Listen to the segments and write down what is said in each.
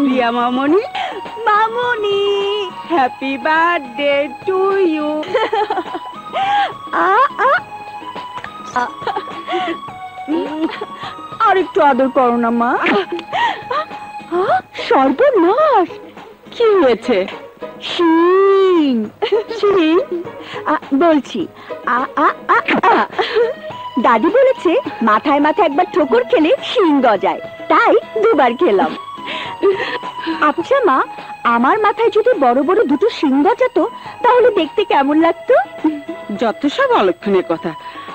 প্রিয়া মামনি, মামনি, happy birthday to you. আর একটু আদর করো না মা। সর্বনাশ, কি হয়েছে? শিং শিং বলছি, দাদি বলেছে মাথায় মাথায় একবার ঠোকর খেলে শিং গজায়, তাই দুবার খেলাম। আচ্ছা মা, আমার মাথায় যদি বড় বড় দুটো শিং গজাতো তাহলে দেখতে কেমন লাগতো? যত সব অলক্ষণের কথা।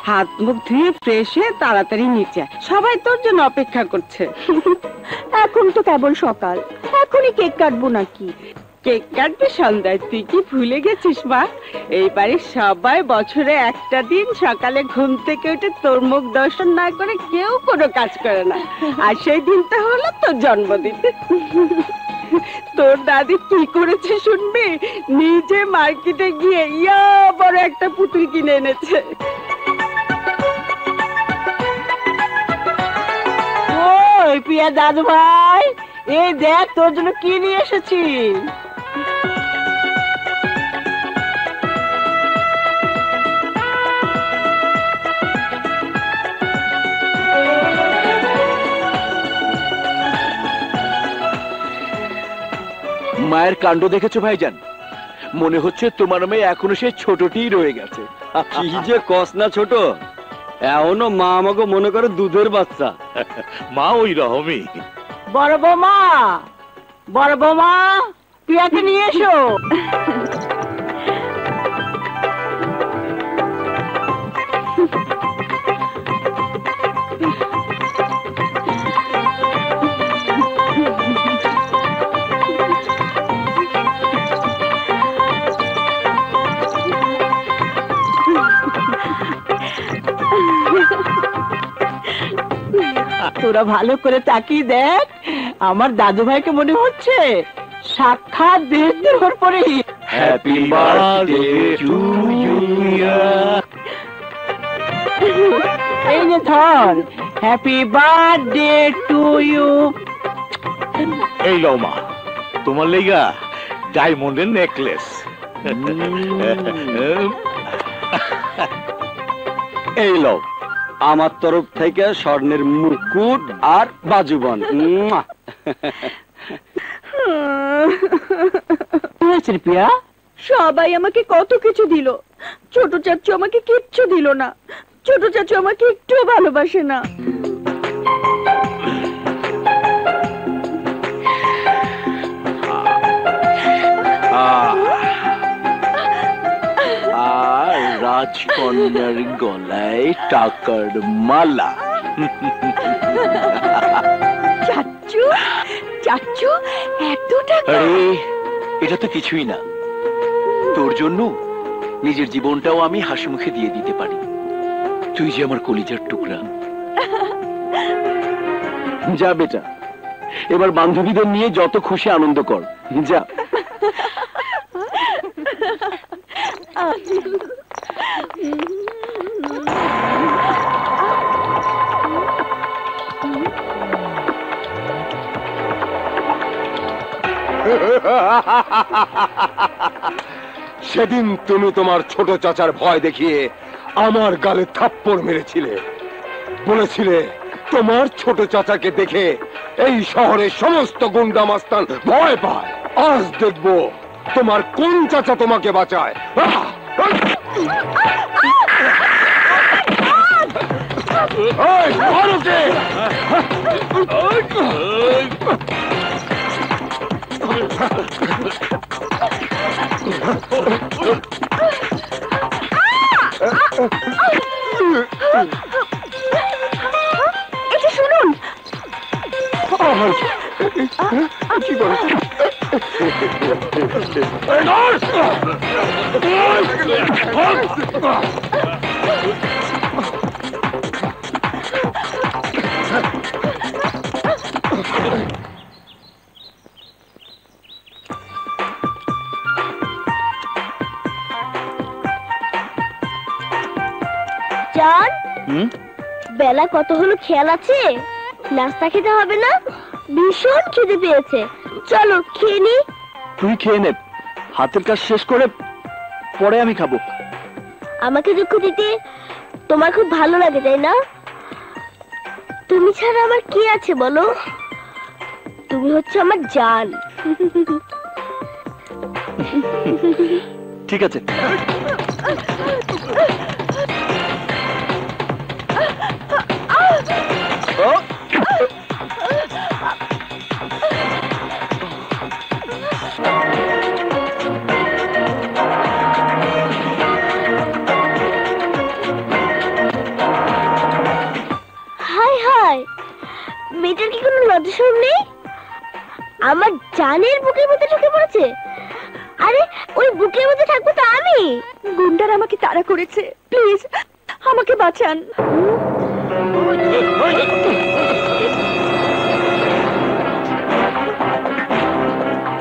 হাত মুখ ধুয়ে ফ্রেশ হয়ে তাড়াতাড়ি নিচে, সবাই তোর জন্য অপেক্ষা করছে। এখন তো কেবল সকাল, এখনই কেক কাটবো নাকি? কেক কাটবে সন্ধ্যায়, তুই কি ভুলে গেছিস মা? এইবারে সবাই বছরে একটা দিন সকালে ঘুম থেকে উঠে তোর মুখ দর্শন না করে কেউ কোনো কাজ করে না, আর সেই দিনটা হলো তোর জন্মদিন। তোর দাদি কি করেছে শুনবি? নিজে মার্কেটে গিয়ে ইয়া বড় একটা পুতুল কিনে এনেছে। ওই প্রিয়া দাদু ভাই, এই দেখ তোর জন্য কি নিয়ে এসেছি। মায়ের কাণ্ড দেখেছো ভাইজান? মনে হচ্ছে তোমার মেয়ে এখনো সেই ছোটটিই রয়ে গেছে। কি যে কস না ছোট, এখনো মা আমাকে মনে করে দুধের বাচ্চা। মা ওই রকমই। বড় বৌমা, বড় বৌমা, প্রিয়াকে নিয়ে এসো। তোরা ভালো করে তাকিয়ে দেখ, আমার দাদু ভাইকে মনে হচ্ছে সাক্ষাৎ দেহের ওর পরে। Happy birthday to you. এই যে ধর, হ্যাপি বার্থডে টু ইউ। এই লও মা, তোমার লেগা ডায়মন্ডের নেকলেস। এই লও আমার তরফ থেকে স্বর্ণের মুকুট আর বাজুবন। প্রিয়া, সবাই আমাকে কত কিছু দিল, ছোট চাচু আমাকে কিচ্ছু দিল না। ছোট চাচু আমাকে একটুও ভালোবাসে না। আর রাজকন্যার গলায় টাকার মালা। চাচু, চাচু, এত টাকা? আরে এটা তো কিছুই না, তোর জন্য নিজের জীবনটাও আমি হাসি মুখে দিয়ে দিতে পারি। তুই যে আমার কলিজার টুকরা। যা বেটা, এবার বান্ধবীদের নিয়ে যত খুশি আনন্দ কর, যা। সেদিন তুমি তোমার ছোট চাচার ভয় দেখিয়ে আমার গালে থাপ্পড় মেরেছিলে, বলেছিলে তোমার ছোট চাচাকে দেখে এই শহরের সমস্ত গুন্ডা মাস্তান ভয় পায়। আজ দেখবো তোমার কোন চাচা তোমাকে বাঁচায়। এটা শুনুন। কি করে জান, বেলা কত হলো খেয়াল আছে? নাস্তা খেতে হবে না? ভীষণ খিদে পেয়েছে, চলো খেয়ে নি। তুই খেয়ে নে, হাতের কাজ শেষ করে পরে আমি খাবো। আমাকে দুঃখ দিতে তোমার খুব ভালো লাগে তাই না? তুমি ছাড়া আমার কি আছে বলো? তুমি হচ্ছে আমার জান। ঠিক আছে। হাই হাই, মেয়েটার কি কোনো লজ্জাশরম নেই? আমার জানের বুকের মধ্যে ঢুকে পড়েছে। আরে ওই বুকের মধ্যে থাকবো তো আমি। গুন্ডার আমাকে তাড়া করেছে, প্লিজ আমাকে বাঁচান।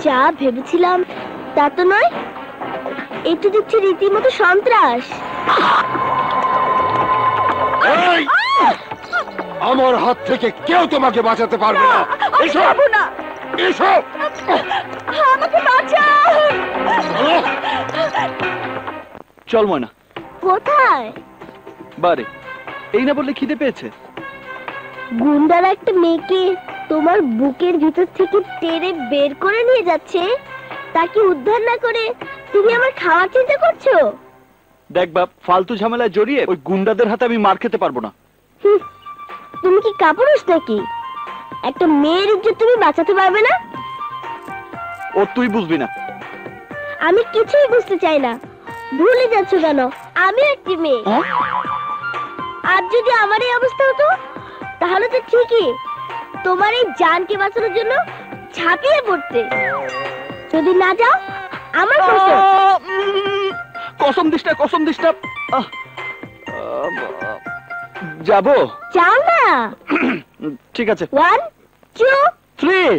যা ভেবেছিলাম তা তো নয়, একটু দেখছি রীতিমতো সন্ত্রাস। এই! আমার হাত থেকে কেউ তোমাকে বাঁচাতে পারবে না। এসো না, এসো। আমাকে বাঁচান। চল ময়না। কোথায়? বারে, এই না বললে খিদে পেয়েছে। গুন্ডারা একটা মেয়েকে তোমার বুকের ভিতর থেকে টেনে বের করে নিয়ে যাচ্ছে, তাকে উদ্ধার না করে তুমি আমার খাওয়ার চিন্তা করছো? দেখ বাপ, ফালতু ঝামেলায় জড়িয়ে ওই গুন্ডাদের হাতে আমি মার খেতে পারবো না। হুঁ, তুমি কি কাপুরুষ নাকি? একটা মেয়ের ইজ্জত তুমি বাঁচাতে পারবে না? ও তুই বুঝবি না। আমি কিছুই বুঝতে চাই না। ভুলে যাচ্ছ কেন? আমি একটি মেয়ে। আর যদি আমার এই অবস্থা হতো তাহলে তো ঠিকই তোমার এই জানকে বাঁচানোর জন্য ঝাঁপিয়ে পড়তে। যদি না যাও আমার কসম। কসম দিস না, কসম দিস না। যাবো। যাও না। ঠিক আছে। 1 2 3।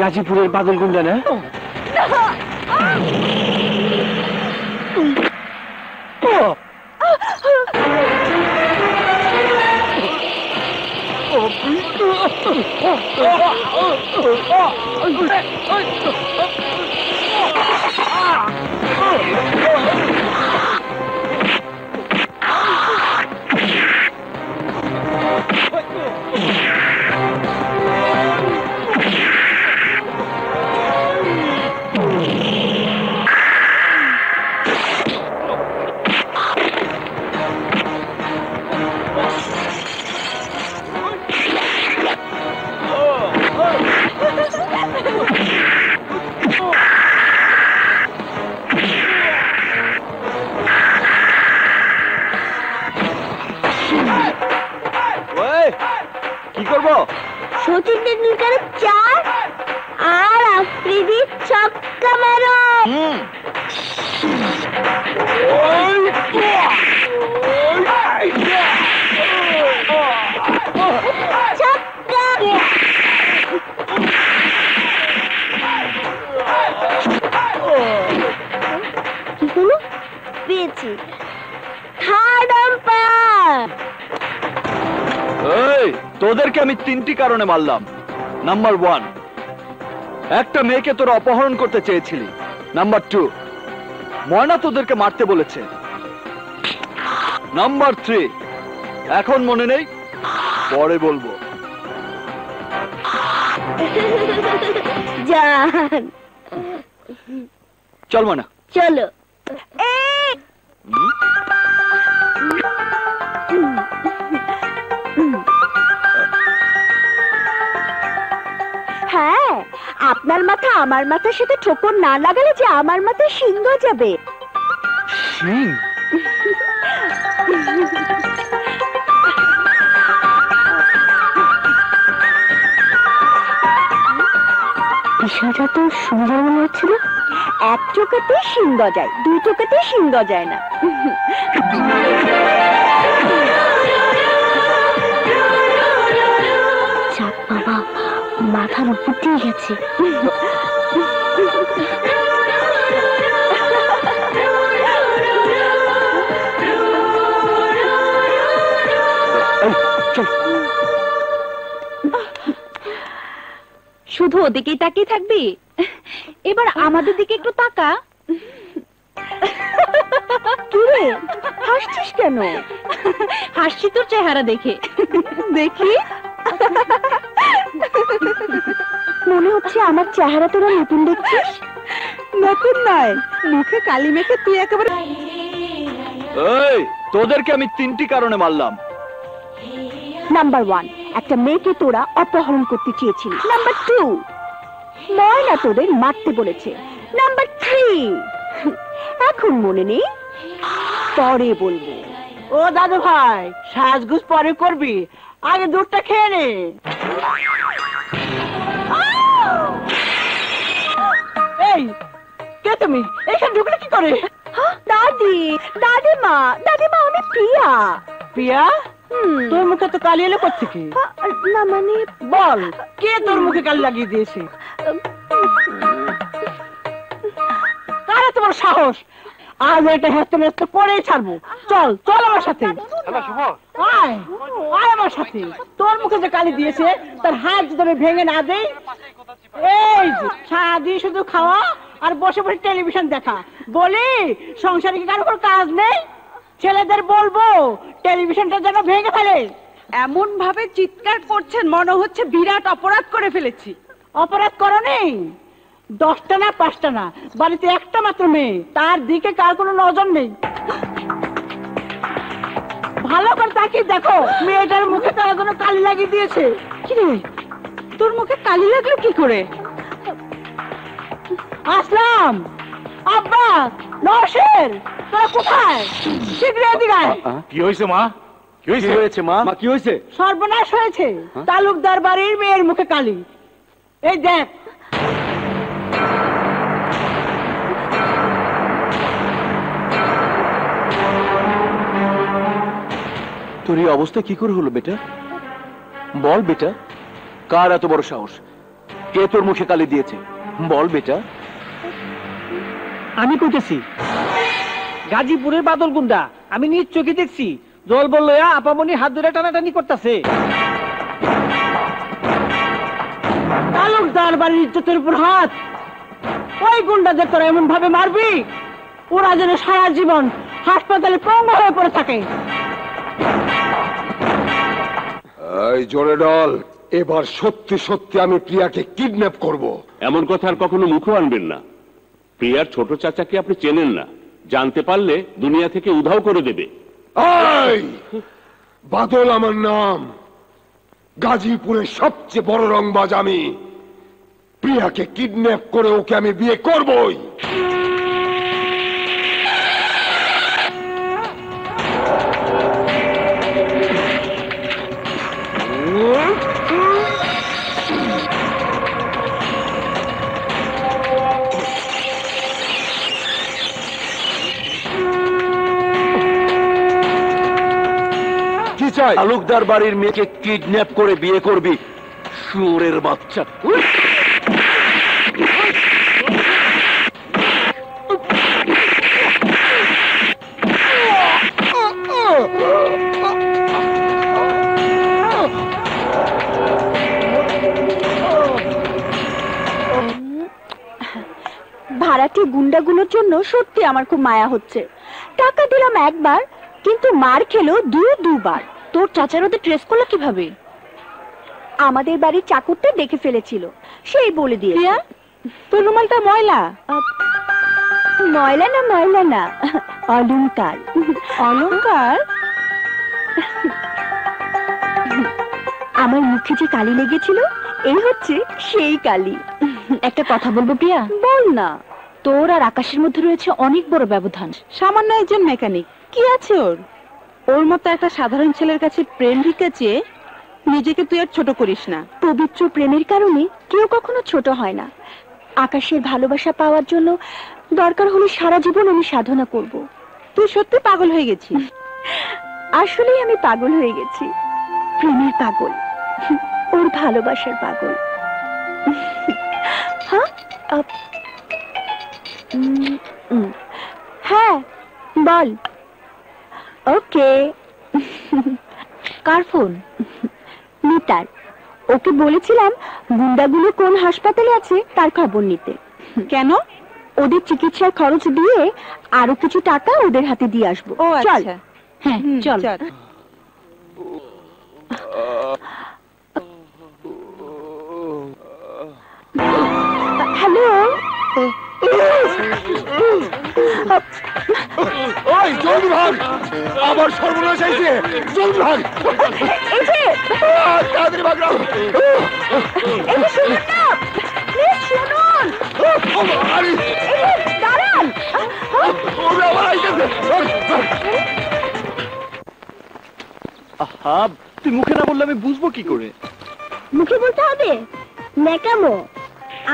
গাজীপুরের পাগল গুন্ডা না? কি করবো? সচিন টেন্ডুলকারের 4 আর আফ্রিদি ছক্কা মারো। ছক্কা। কি হলো? পেয়েছি। Third umpire. এই, তোদেরকে আমি 3টি কারণে মারলাম। নাম্বার 1, একটা মেয়েকে তোরা অপহরণ করতে চেয়েছিলি। নাম্বার 2, ময়না তোদেরকে মারতে বলেছে। নাম্বার 3, এখন মনে নেই, পরে বলবো। জান চল ময়না। চলো। হ্যাঁ, আপনার মাথা আমার মাথার সাথে ঠোকর না লাগালে যে আমার মাথায় শিং যাবে। শিং? বিষয়টা তো সুন্দর মনে হচ্ছিল। এক চোখেতে শিং যায়, 2 চোখেতে শিং যায় না। মাথার উপর দিয়ে গেছে। শুধু ওদিকেই তাকিয়ে থাকবি? এবার আমাদের দিকে একটু তাকা। কি রে, হাসছিস কেন? হাসছি তোর চেহারা দেখে। দেখি, মনে হচ্ছে আমার চেহারা তোরা নতুন দেখছিস। নতুন নয়, মুখে কালি মেখে তুই একেবারে। এই, তোদেরকে আমি 3টি কারণে মারলাম। নাম্বার 1, একটা মেয়েকে তোরা অপহরণ করতে চেয়েছিলি। নাম্বার 2, ময়না তোদের মারতে বলেছে। নাম্বার 3, এখন মনে নেই, পরে বলবো। ও দাদু ভাই, সাজগুজ পরে করবি, আগে দুধটা খেয়ে নে। এই, কে তুমি? এখানে ঢুকলে কি করে? দাদি, দাদিমা, দাদিমা, আমি প্রিয়া। প্রিয়া, তোর মুখে তো কালি এলো কোত্থেকে? না মানে, বল, কে তোর মুখে কালি লাগিয়ে দিয়েছে? কারা তোমার সাহস? আজ এটা হেস্তে নেস্তে করেই ছাড়বো। চল চল আমার সাথে, আয় আয় আমার সাথে। তোর মুখে যে কালি দিয়েছে তার হাত যদি আমি ভেঙে না দেই। এই যে সারাদিন শুধু খাওয়া আর বসে বসে টেলিভিশন দেখা, বলি সংসারে কি কারো কোনো কাজ নেই? ছেলেদের বলবো টেলিভিশনটা যেন ভেঙে ফেলে। এমন ভাবে চিৎকার করছেন মনে হচ্ছে বিরাট অপরাধ করে ফেলেছি। অপরাধ করো নেই, 10টা না 5টা না, বাড়িতে একটা মাত্র মেয়ে, তার দিকে কার কোনো নজর নেই। ভালো করে তাকিয়ে দেখো, মেয়েটার মুখে তারা যেন কালি লাগিয়ে দিয়েছে। কি রে, তোর মুখে কালি লাগলো কি করে? আসলাম, আব্বা, নরসের, তোরা কোথায়? শীঘ্র এদিকে আয়। কি হয়েছে মা? কি কি হয়েছে মা? কি হয়েছে? সর্বনাশ হয়েছে, তালুকদার বাড়ির মেয়ের মুখে কালি। এই দেখ। তোর এই অবস্থা কি করে হলো বেটা? বল বেটা, কার এত বড় সাহস? কে তোর মুখে কালি দিয়েছে? বল বেটা। আমি কইতেছি, গাজীপুরের বাদল গুন্ডা, আমি নিজ চোখে দেখছি। জল বললো আপামনি হাত ধরে টানাটানি করতেছে। তালুকদার বাড়ির ইজ্জতের উপর হাত। ওই গুন্ডাদের তোরা এমন ভাবে মারবি, ওরা যেন সারা জীবন হাসপাতালে পঙ্গু হয়ে পড়ে থাকে। এই জোরে ডল, এবার সত্যি সত্যি আমি প্রিয়াকে কিডন্যাপ করব। এমন কথা আর কখনো মুখও আনবেন না। প্রিয়ার ছোট চাচাকে আপনি চেনেন না, জানতে পারলে দুনিয়া থেকে উধাও করে দেবে। এই বাদল আমার নাম, গাজীপুরের সবচেয়ে বড় রংবাজ আমি। প্রিয়াকে কিডন্যাপ করে ওকে আমি বিয়ে করবই। কি চাই? তালুকদার বাড়ির মেয়েকে কিডন্যাপ করে বিয়ে করবি, শুয়োরের বাচ্চা। ভাড়াটি গুন্ডাগুলোর জন্য সত্যি আমার খুব মায়া হচ্ছে। টাকা দিলাম একবার, কিন্তু মার খেলো দুবার। তোর চাচার ওদের ট্রেস করলো কিভাবে? আমাদের বাড়ির চাকরটা দেখে ফেলেছিল, সেই বলে দিয়ে। তোর রুমালটা ময়লা। ময়লা না, ময়লা না, অলংকার। অলংকার? আমার মুখে যে কালি লেগেছিল, এই হচ্ছে সেই কালি। একটা কথা বলবো প্রিয়া? বল না। তোর আর আকাশের মধ্যে রয়েছে অনেক বড় ব্যবধান। সামান্য একজন মেকানিক, কি আছে ওর? ওর মতো একটা সাধারণ ছেলের কাছে প্রেম ভিক্ষা চেয়ে নিজেকে তুই আর ছোট করিস না। পবিত্র প্রেমের কারণে কেউ কখনো ছোট হয় না। আকাশের ভালোবাসা পাওয়ার জন্য দরকার হলে সারা জীবন আমি সাধনা করব। তুই সত্যি পাগল হয়ে গেছিস। আসলেই আমি পাগল হয়ে গেছি, প্রেমের পাগল, ওর ভালোবাসার পাগল। হ্যাঁ হ্যাঁ বল। ওকে। কার ফোন? মিতার। ওকে বলেছিলাম গুন্ডাগুলো কোন হাসপাতালে আছে তার খবর নিতে। কেন? ওদের চিকিৎসার খরচ দিয়ে আরো কিছু টাকা ওদের হাতে দিয়ে আসবো। ও চল। আচ্ছা, হ্যাঁ চল। হ্যালো। ওই জলদি ভাগ, আবার সর্বনাশ হয়েছে, জলদি ভাগ। এই যে তাড়াতাড়ি ভাগ না। এই যে শুনুন না, প্লিজ শুনুন। আরে এই যে দাঁড়ান। ওরা আবার আইতেছে। আহা, তুই মুখে না বললে আমি বুঝবো কি করে? মুখে বলতে হবে? ন্যাকামো,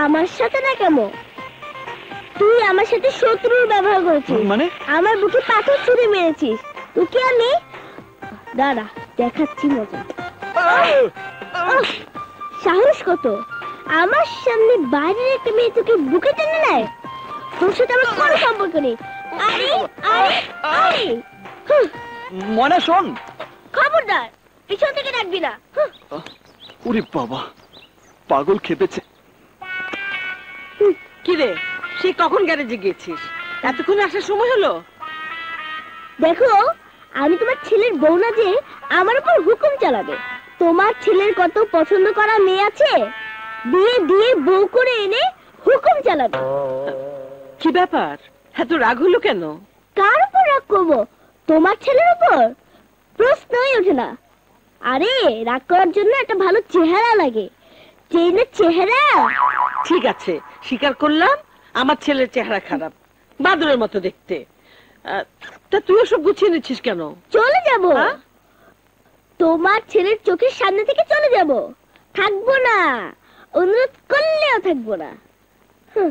আমার সাথে ন্যাকামো। তুই আমার সাথে শত্রুর ব্যবহার করেছিস, মানে? আমার বুকে পাথর ছুঁড়ে মেরেছিস। তোকে আমি দাঁড়া দেখাচ্ছি মজা। উফ, সাহস কত! আমার সামনে বাইরের একটা মেয়ে তোকে বুকে টেনে নেয়। তোর সাথে আমার কোনো সম্পর্ক নেই। আরে আরে আরে হুঁ, ময়না শোন। খবরদার পিছন থেকে ডাকবি না। হুঁ। ওরে বাবা, পাগল খেপেছে। কি রে, সে কখন গ্যারেজে গিয়েছিস? এতক্ষণ আসার সময় হলো? দেখো, আমি তোমার ছেলের বউ না যে আমার উপর হুকুম চালাবে। তোমার ছেলের কত পছন্দ করা মেয়ে আছে, বিয়ে দিয়ে বউ করে এনে হুকুম চালাবে। কি ব্যাপার, এত রাগ হলো কেন? কার উপর রাগ করবো? তোমার ছেলের উপর? প্রশ্নই ওঠে না। আরে রাগ করার জন্য একটা ভালো চেহারা লাগে, যেই না চেহারা। ঠিক আছে, স্বীকার করলাম আমার ছেলের চেহারা খারাপ, বাদরের মতো দেখতে। তা তুই ওসব গুছিয়ে নিচ্ছিস কেন? চলে যাব। হ্যাঁ? তোমার ছেলের চোখের সামনে থেকে চলে যাব, থাকবো না। অনুরোধ করলেও থাকবো না। হুঁ।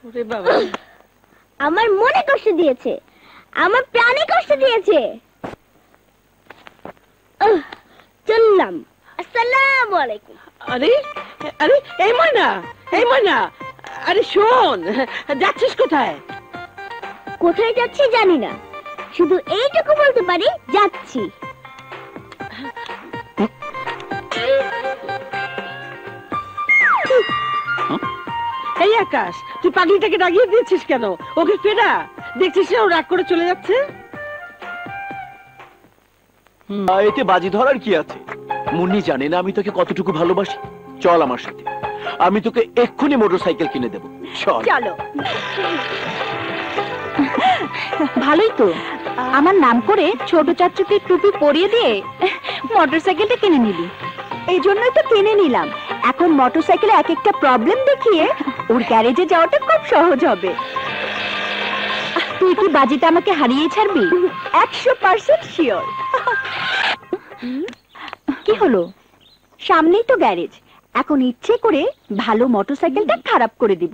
ওরে বাবা, আমার মনে কষ্ট দিয়েছে, আমার প্রাণে কষ্ট দিয়েছে। চললাম। আসসালামু আলাইকুম। আরে আরে এই ময়না, এই ময়না, আরে শোন, যাচ্ছিস কোথায়? কোথায় যাচ্ছি জানি না, শুধু এইটুকু বলতে পারি যাচ্ছি। এই আকাশ, তুই পাগলিটাকে ডাকিয়ে দিয়েছিস কেন? ওকে ফেরা, দেখছিস না ও রাগ করে চলে যাচ্ছে। এতে বাজি ধরার কি আছে? মুন্নি জানে না আমি তোকে কতটুকু ভালোবাসি। চল আমার সাথে, আমি তোকে এক্ষুনি মোটরসাইকেল কিনে দেবো। চল। চলো। ভালোই তো, আমার নাম করে ছোট চাচুকে টুপি পরিয়ে দিয়ে মোটরসাইকেলটা কিনে নিলি। এই জন্যই তো কিনে নিলাম। এখন মোটরসাইকেলে এক একটা প্রবলেম দেখিয়ে ওর গ্যারেজে যাওয়াটা খুব সহজ হবে। তুই কি বাজিতে আমাকে হারিয়ে ছাড়বি? 100% শিওর। কি হলো? সামনেই তো গ্যারেজ, এখন ইচ্ছে করে ভালো মোটরসাইকেলটা খারাপ করে দিব।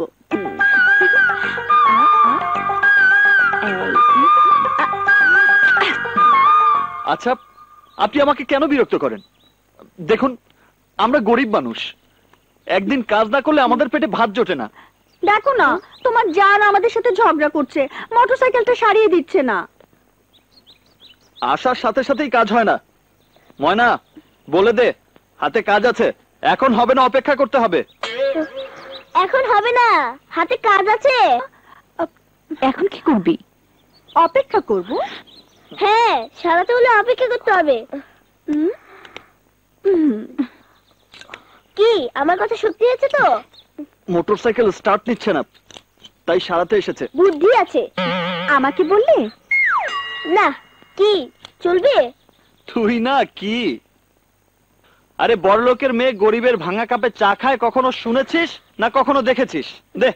আচ্ছা, আপনি আমাকে কেন বিরক্ত করেন? দেখুন, আমরা গরিব মানুষ, একদিন কাজ না করলে আমাদের পেটে ভাত জোটে না। দেখো না, তোমার জান আমাদের সাথে ঝগড়া করছে, মোটরসাইকেলটা সারিয়ে দিচ্ছে না। আসার সাথে সাথেই কাজ হয় না। ময়না, বলে দে হাতে কাজ আছে, এখন হবে না, অপেক্ষা করতে হবে। এখন হবে না, হাতে কাজ আছে। এখন কি করবি? অপেক্ষা করব। হ্যাঁ, সারাতে হলে অপেক্ষা করতে হবে। কি আমার কথা সত্যি আছে তো? মোটরসাইকেল স্টার্ট নিচ্ছে না, তাই সারাতে এসেছে। বুদ্ধি আছে, আমাকে বললে না। কি চলবে? তুই না কি? আরে বড়লোকের মেয়ে গরিবের ভাঙা কাপে চা খায়, কখনো শুনেছিস না কখনো দেখেছিস? দে।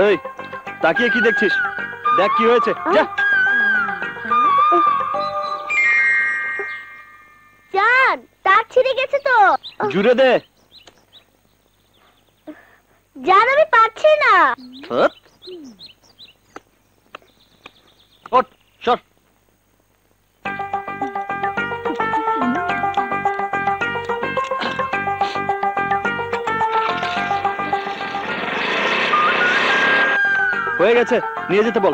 এই তাকিয়ে কি দেখছিস? দেখ কি হয়েছে, যা। জান, তার ছিঁড়ে গেছে তো। জুড়ে দে। জান, আমি পারছি না। ওঠ, সর। হয়ে গেছে, নিয়ে যেতে বল।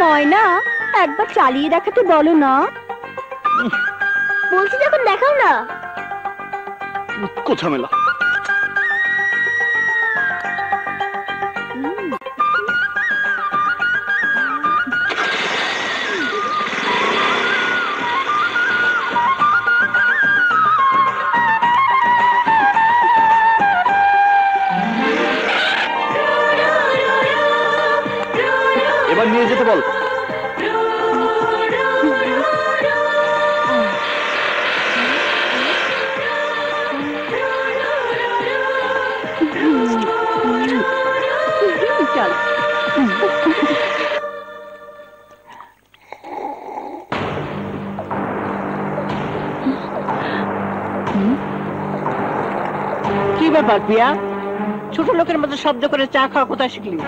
ময়না, একবার চালিয়ে দেখাতে বলো না। বলছি যখন দেখাও না। কোথা মেলা। এবার নিয়ে যেতে বল। চল। কি ব্যাপার প্রিয়া, ছোট লোকের মতো শব্দ করে চা খাওয়া কোথায় শিখলি?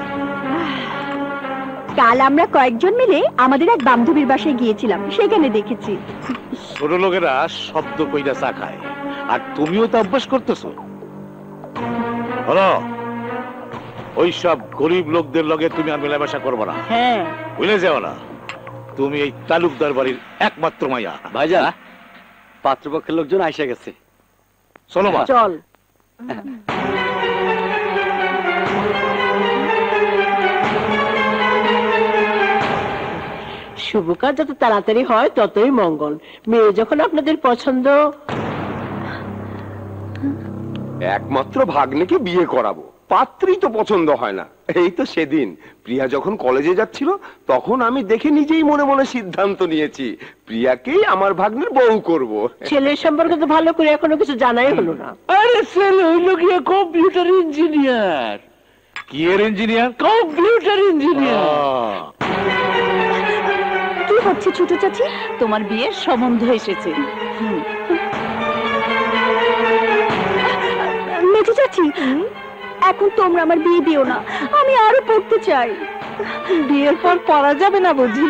কাল আমরা কয়েকজন মিলে আমাদের এক বান্ধবীর বাসায় গিয়েছিলাম, সেখানে দেখেছি। ছোট লোকেরা শব্দ কইরা চা খায়, আর তুমিও তো অভ্যাস করতেছো। হলো, ওই সব গরিব লোকদের লগে তুমি আর মেলামেশা করবো না, হ্যাঁ, ভুলে যাও না তুমি এই তালুকদার বাড়ির একমাত্র মাইয়া। ভাইজান, পাত্রপক্ষের লোকজন আইসা গেছে। চলো মা। চল। শুভ কাজ যত তাড়াতাড়ি হয় ততই মঙ্গল। মেয়ে যখন আপনাদের পছন্দ। একমাত্র ভাগ্নেকে বিয়ে করাবো, পাত্রী তো পছন্দ হয় না। এই তো সেদিন প্রিয়া যখন কলেজে যাচ্ছিল, তখন আমি দেখে নিজেই মনে মনে সিদ্ধান্ত নিয়েছি প্রিয়াকেই আমার ভাগ্নের বউ করব। ছেলের সম্পর্কে তো ভালো করে এখনো কিছু জানাই হলো না। আরে ছেলে হইল গিয়ে কম্পিউটার ইঞ্জিনিয়ার। কি এর ইঞ্জিনিয়ার? Computer engineer. কি হচ্ছে ছোট চাচি? তোমার বিয়ের সম্বন্ধ এসেছে। মেজো চাচি, এখন তোমরা আমার বিয়ে দিও না, আমি আরো পড়তে চাই। বিয়ের পর পড়া যাবে না বুঝি?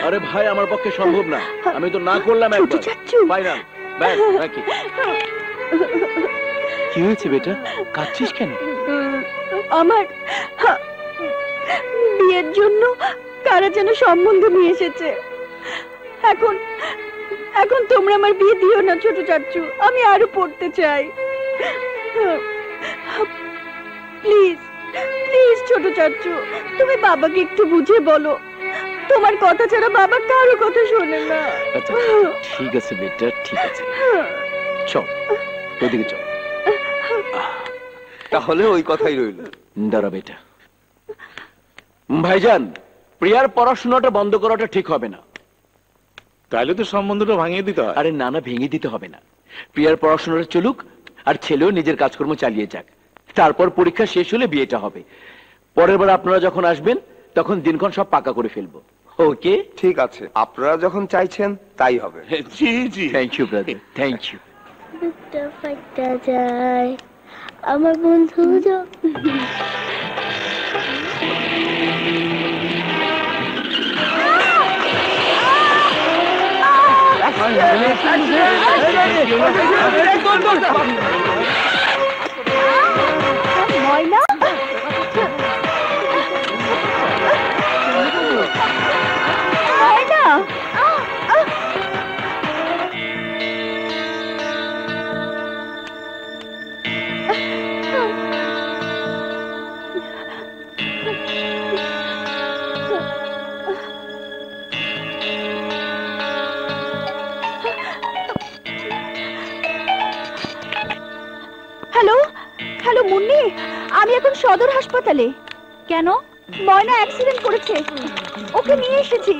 আরে ভাই, আমার পক্ষে সম্ভব না, আমি তো না করলাম ছোট একবার। চাচু। ফাইনাল, ব্যাস, রাখি। কি হয়েছে বেটা, কাঁদছিস কেন? আমার বিয়ের জন্য কারা যেন সম্বন্ধ নিয়ে এসেছে। এখন এখন তোমরা আমার বিয়ে দিও না ছোট চাচু, আমি আরো পড়তে চাই। প্লিজ প্লিজ ছোট চাচু, তুমি বাবাকে একটু বুঝে বলো। তোমার কথা ছাড়া বাবা কারো কথা শোনে না। আচ্ছা, ঠিক আছে বেটা, ঠিক আছে, চল ওদিকে চল। তাহলে ওই কথাই রইল। দাঁড়া বেটা। ভাইজান, প্রিয়ার পড়াশোনাটা বন্ধ করাটা ঠিক হবে না। তাইলে তো সম্বন্ধটা ভাঙিয়ে দিতে হয়। আরে না না, ভেঙে দিতে হবে না। প্রিয়ার পড়াশোনাটা চলুক, আর ছেলেও নিজের কাজকর্ম চালিয়ে যাক। তারপর পরীক্ষা শেষ হলে বিয়েটা হবে। পরের বার আপনারা যখন আসবেন, তখন দিনক্ষণ সব পাকা করে ফেলবো। ওকে? ঠিক আছে, আপনারা যখন চাইছেন তাই হবে। জি জি। Thank you brother, thank you. যায় আমার বন্ধু ময়না, ময়না, মুন্নি, আমি এখন সদর হাসপাতালে। কেন? ময়না অ্যাক্সিডেন্ট করেছে, ওকে নিয়ে এসেছি।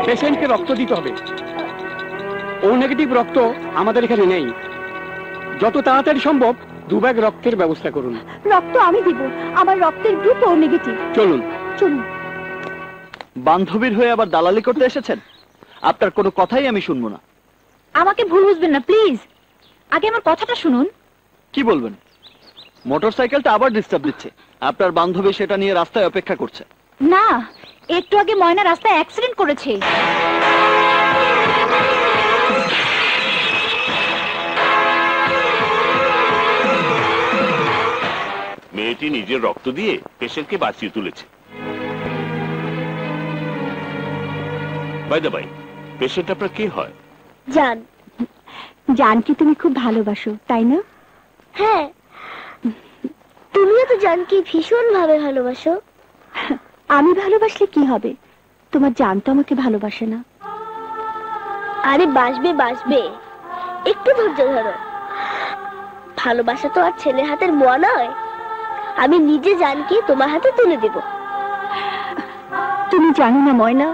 পেশেন্টকে রক্ত দিতে হবে। ও নেগেটিভ রক্ত আমাদের এখানে নেই। যত তাড়াতাড়ি সম্ভব 2 ব্যাগ রক্তের ব্যবস্থা করুন। রক্ত আমি দিব, আমার রক্তের গ্রুপ ও নেগেটিভ। চলুন চলুন। বান্ধবীর হয়ে আবার দালালি করতে এসেছেন? আপনার কোনো কথাই আমি শুনবো না। আমাকে ভুল বুঝবেন না প্লিজ, আগে আমার কথাটা শুনুন। কি বলবেন? মোটরসাইকেলটা আবার ডিস্টার্ব দিচ্ছে। আপনার বান্ধবী সেটা নিয়ে রাস্তায় অপেক্ষা করছে। না, একটু আগে ময়না রাস্তায় অ্যাক্সিডেন্ট করেছে। মেয়েটি নিজের রক্ত দিয়ে পেশেন্টকে বাঁচিয়ে তুলেছে। বাই দ্য বাই, পেশেন্ট আপনার কে হয়? জান। জানকে তুমি খুব ভালোবাসো, তাই না? হ্যাঁ, তুমিও তো জানকে ভীষণ ভাবে ভালোবাসো। আমি ভালোবাসলে কি হবে? তোমার জান তো আমাকে ভালোবাসে না। আরে বাসবে বাসবে, একটু ধৈর্য ধরো। ভালোবাসা তো আর ছেলে হাতের মোয়া নয়। আমি নিজে জানকে তোমার হাতে তুলে দেব। তুমি জানো না ময়না,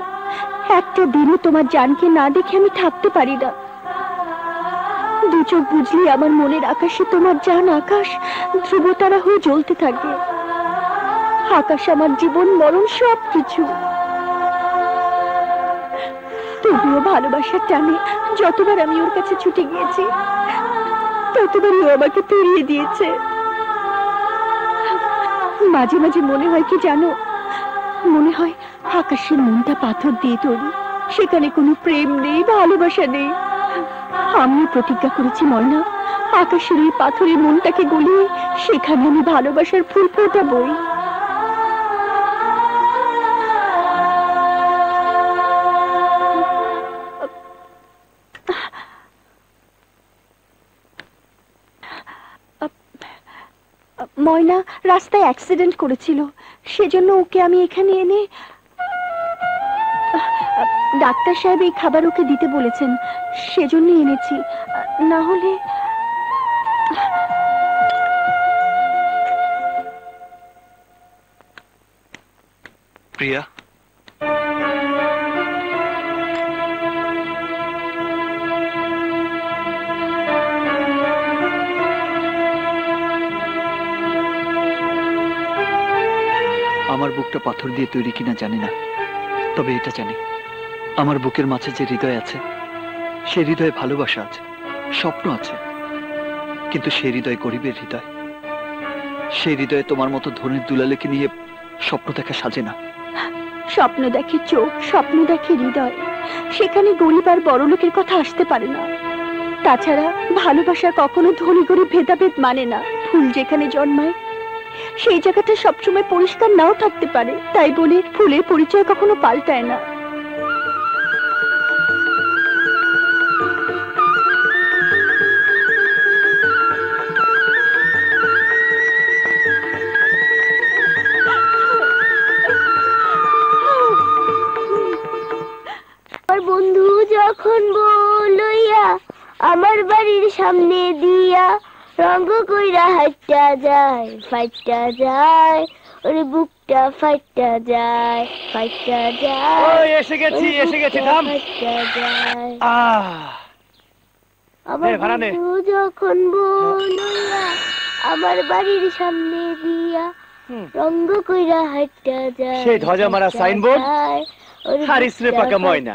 একটা দিনও তোমার জানকে না দেখে আমি থাকতে পারি না। দু চোখ বুঝলি আমার মনের আকাশে তোমার জান আকাশ ধ্রুবতারা হয়ে জ্বলতে থাকে। আকাশ আমার জীবন মরণ সব কিছু। তবুও ভালোবাসার টানে যতবার আমি ওর কাছে ছুটে গিয়েছি, ততবারই ও আমাকে ফিরিয়ে দিয়েছে। মাঝে মাঝে মনে হয় কি জানো, মনে হয় আকাশের মনটা পাথর দিয়ে তৈরি, সেখানে কোনো প্রেম নেই, ভালোবাসা নেই। আমিও প্রতিজ্ঞা করেছি ময়না, আকাশের এই পাথরের মনটাকে গলিয়ে সেখানে আমি ভালোবাসার ফুল ফোটাবই। ময়না রাস্তায় অ্যাক্সিডেন্ট করেছিল, সেজন্য ওকে আমি এখানে এনে, ডাক্তার সাহেব এই খাবার ওকে দিতে বলেছেন, সেজন্য এনেছি। না হলে প্রিয়া, আমার বুকটা পাথর দিয়ে তৈরি কিনা জানি না, তবে এটা জানি আমার বুকের মাঝে যে হৃদয় আছে, সে হৃদয়ে ভালোবাসা আছে, স্বপ্ন আছে। কিন্তু সেই হৃদয় গরিবের হৃদয়। সেই হৃদয়ে তোমার মতো ধনের দুলালেকে নিয়ে স্বপ্ন দেখা সাজে না। স্বপ্ন দেখে চোখ, স্বপ্ন দেখে হৃদয়, সেখানে গরিব আর বড় লোকের কথা আসতে পারে না। তাছাড়া ভালোবাসা কখনো ধনী গরিব ভেদাভেদ মানে না। ফুল যেখানে জন্মায় সেই জায়গাটা সবসময় পরিষ্কার নাও থাকতে পারে, তাই বলে ফুলের পরিচয় কখনো পাল্টায় না। আমার বন্ধু যখন বলইয়া আমার বাড়ির সামনে দিয়া রঙ্গ কইরা হাইটা যায়, ফাইটা যায়, ওরে বুকটা ফাইটা যায়, ফাইটা যায়। ওই এসে গেছি, এসে গেছি, থাম। ফাইটা যায়। নে, ভাড়া নে। আমার বন্ধু যখন বলইয়া আমার বাড়ির সামনে দিয়া রঙ্গ কইরা হাইটা যায়, সেই ধ্বজা মারা সাইনবোর্ড ওরে আর ইসরে পাকা ময়না।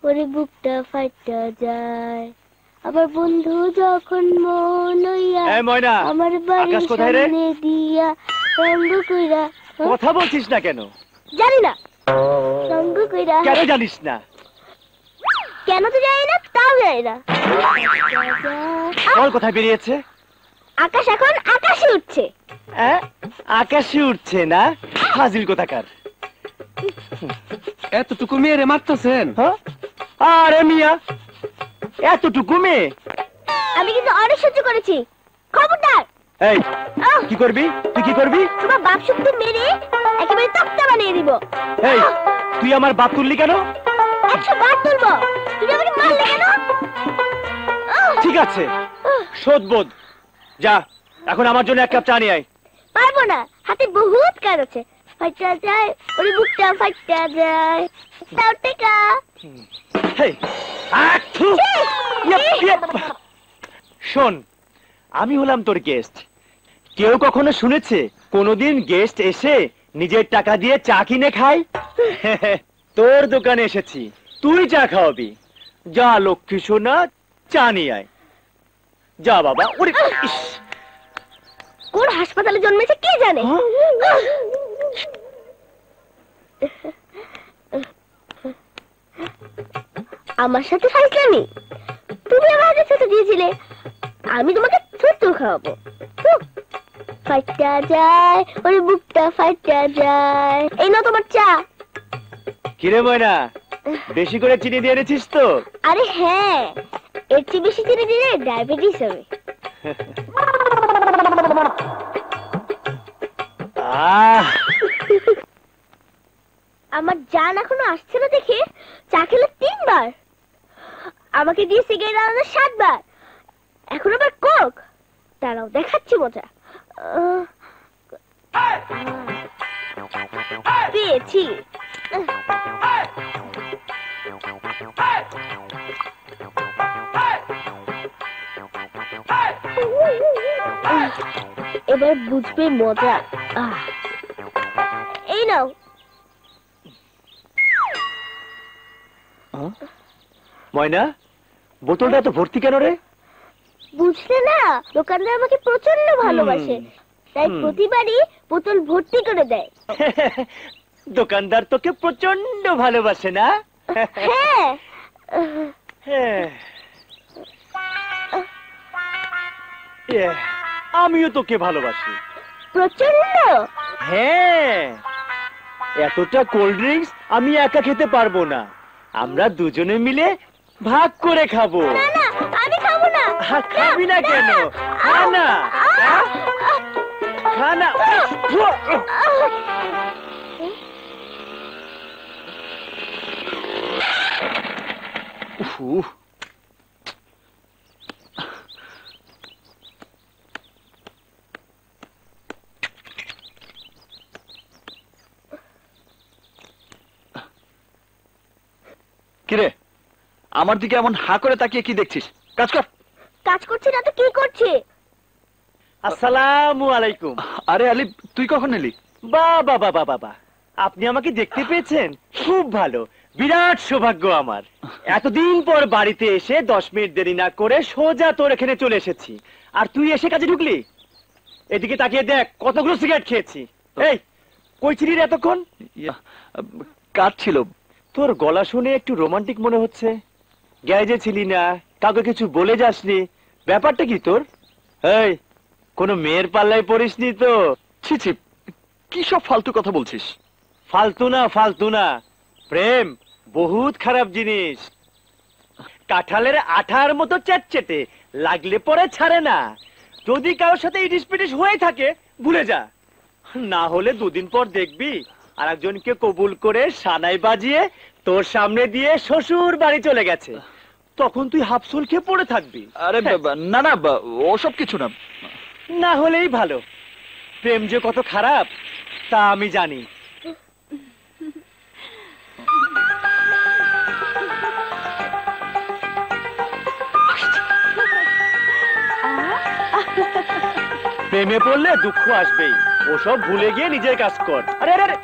ওরে বুকটা ফাইটা যায়। আমার বন্ধু যখন মনইয়া এই ময়না, আমার বাড়ির আকাশ কোথায় রে? সামনে দিয়া রঙ্গ কইরা, কথা বলছিস না কেন? জানি না রঙ্গ কইরা, কেন জানিস না? কেন তো জানি না, তাও জানি না। বল কোথায় বেরিয়েছে? আকাশ এখন আকাশে উঠছে। আকাশে উঠছে না? ফাজিল কোথাকার। এতটুকু মেয়েরে মারতেছেন? আরে মিয়া, এতটুকু মেয়ে? আমি কিন্তু অনেক সহ্য করেছি, খবরদার। এই কি করবি? তুই কি করবি? তোমার বাপ শক্তি মেরে একেবারে তক্তা বানিয়ে দিব। এই তুই আমার বাপ তুললি কেন? 100 বার তুলবো। তুমি আমাকে মারলে কেন? আছে, শোধবোধ। যা, এখন আমার জন্য এক কাপ চা নিয়ে আয়। পারবো না, হাতে বহুত কাজ আছে। ফাইটা যায়, ওরে বুকটা ফাইটা যায়। দাও টেকা। হেই, আচ্ছু! ইয়েপ। শোন, আমি হলাম তোর গেস্ট। কেউ কখনো শুনেছে কোনোদিন গেস্ট এসে নিজের টাকা দিয়ে চা কিনে খায়? তোর দোকানে এসেছি, তুই চা খাওয়াবি। যা লক্ষ্মী সোনা, চা নিয়ে আয়। যা বাবা। ওরে ইস! কোন হাসপাতালে জন্মেছে কে জানে। আমার সাথে ফাইজলামি? তুমি আমার হাতে ছোট দিয়েছিলে, আমি তোমাকে ছোট খাওয়াবো। ফাইটা যায়, ওরে বুকটা ফাইটা যায়। এই নাও তোমার চা। কিরে ময়না, বেশি করে চিনি দিয়ে এনেছিস তো? আরে হ্যাঁ, এর চেয়ে বেশি চিনি দিলে ডায়াবেটিস হবে। আমার জান এখনো আসছে না দেখে চা খেলে 3 বার, আমাকে দিয়ে সিগারেট আলাদা 7 বার, এখন আবার কোক। দাঁড়াও দেখাচ্ছি মজা। পেয়েছি। এবার বুঝবে মজা। এই নাও। ময়না, বোতলটা তো ভর্তি কেন রে? বুঝলে না, দোকানদার আমাকে প্রচন্ড ভালোবাসে, তাই প্রতিবারই বোতল ভর্তি করে দেয়। দোকানদার তোকে প্রচন্ড ভালোবাসে না? হ্যাঁ। আমিও তোকে ভালোবাসি প্রচন্ড। হ্যাঁ, এতটা কোল্ড ড্রিঙ্কস আমি একা খেতে পারবো না, আমরা দুজনে মিলে ভাগ করে খাবো। না না, আমি খাবো না। খাবি না কেন? খা না, খা না। কিরে, আমার দিকে এমন হা করে তাকিয়ে কি দেখছিস? কাজ কর। কাজ করছি না তো কি করছে? আসসালামু আলাইকুম। আরে আলী, তুই কখন এলি? বাবা বাবা বাবা, আপনি আমাকে দেখতে পেয়েছেন? খুব ভালো, বিরাট সৌভাগ্য আমার। এতদিন পর বাড়িতে এসে 10 মিনিট দেরি না করে সোজা তোর এখানে চলে এসেছি, আর তুই এসে কাজে ঢুকলি। এদিকে তাকিয়ে দেখ কতগুলো সিগারেট খেয়েছি। এই, কই ছিলি রে এতক্ষণ? কাজ ছিল। তোর গলা শুনে একটু রোমান্টিক মনে হচ্ছে। গ্যারেজে ছিলি না, কাউকে কিছু বলে যাসনি, ব্যাপারটা কি তোর? এই, কোনো মেয়ের পাল্লায় পড়িসনি তো? ছি ছি, কি সব ফালতু কথা বলছিস? ফালতু না, প্রেম বহুত খারাপ জিনিস। কাঁঠালের আঠার মতো চ্যাটচেটে, লাগলে পরে ছাড়ে না। যদি কারোর সাথে ইটিস পিটিস হয়ে থাকে ভুলে যা, না হলে 2 দিন পর দেখবি আরেকজনকে কবুল করে সানাই বাজিয়ে তোর সামনে দিয়ে শ্বশুর বাড়ি চলে গেছে। তখন তুই হাফসুল খেয়ে পড়ে থাকবি। আরে না না, ওসব কিছু না। না হলেই ভালো। প্রেম যে কত খারাপ তা আমি জানি। প্রেমে পড়লে দুঃখ আসবেই, ওসব ভুলে গিয়ে নিজের কাজ কর। আরে আরে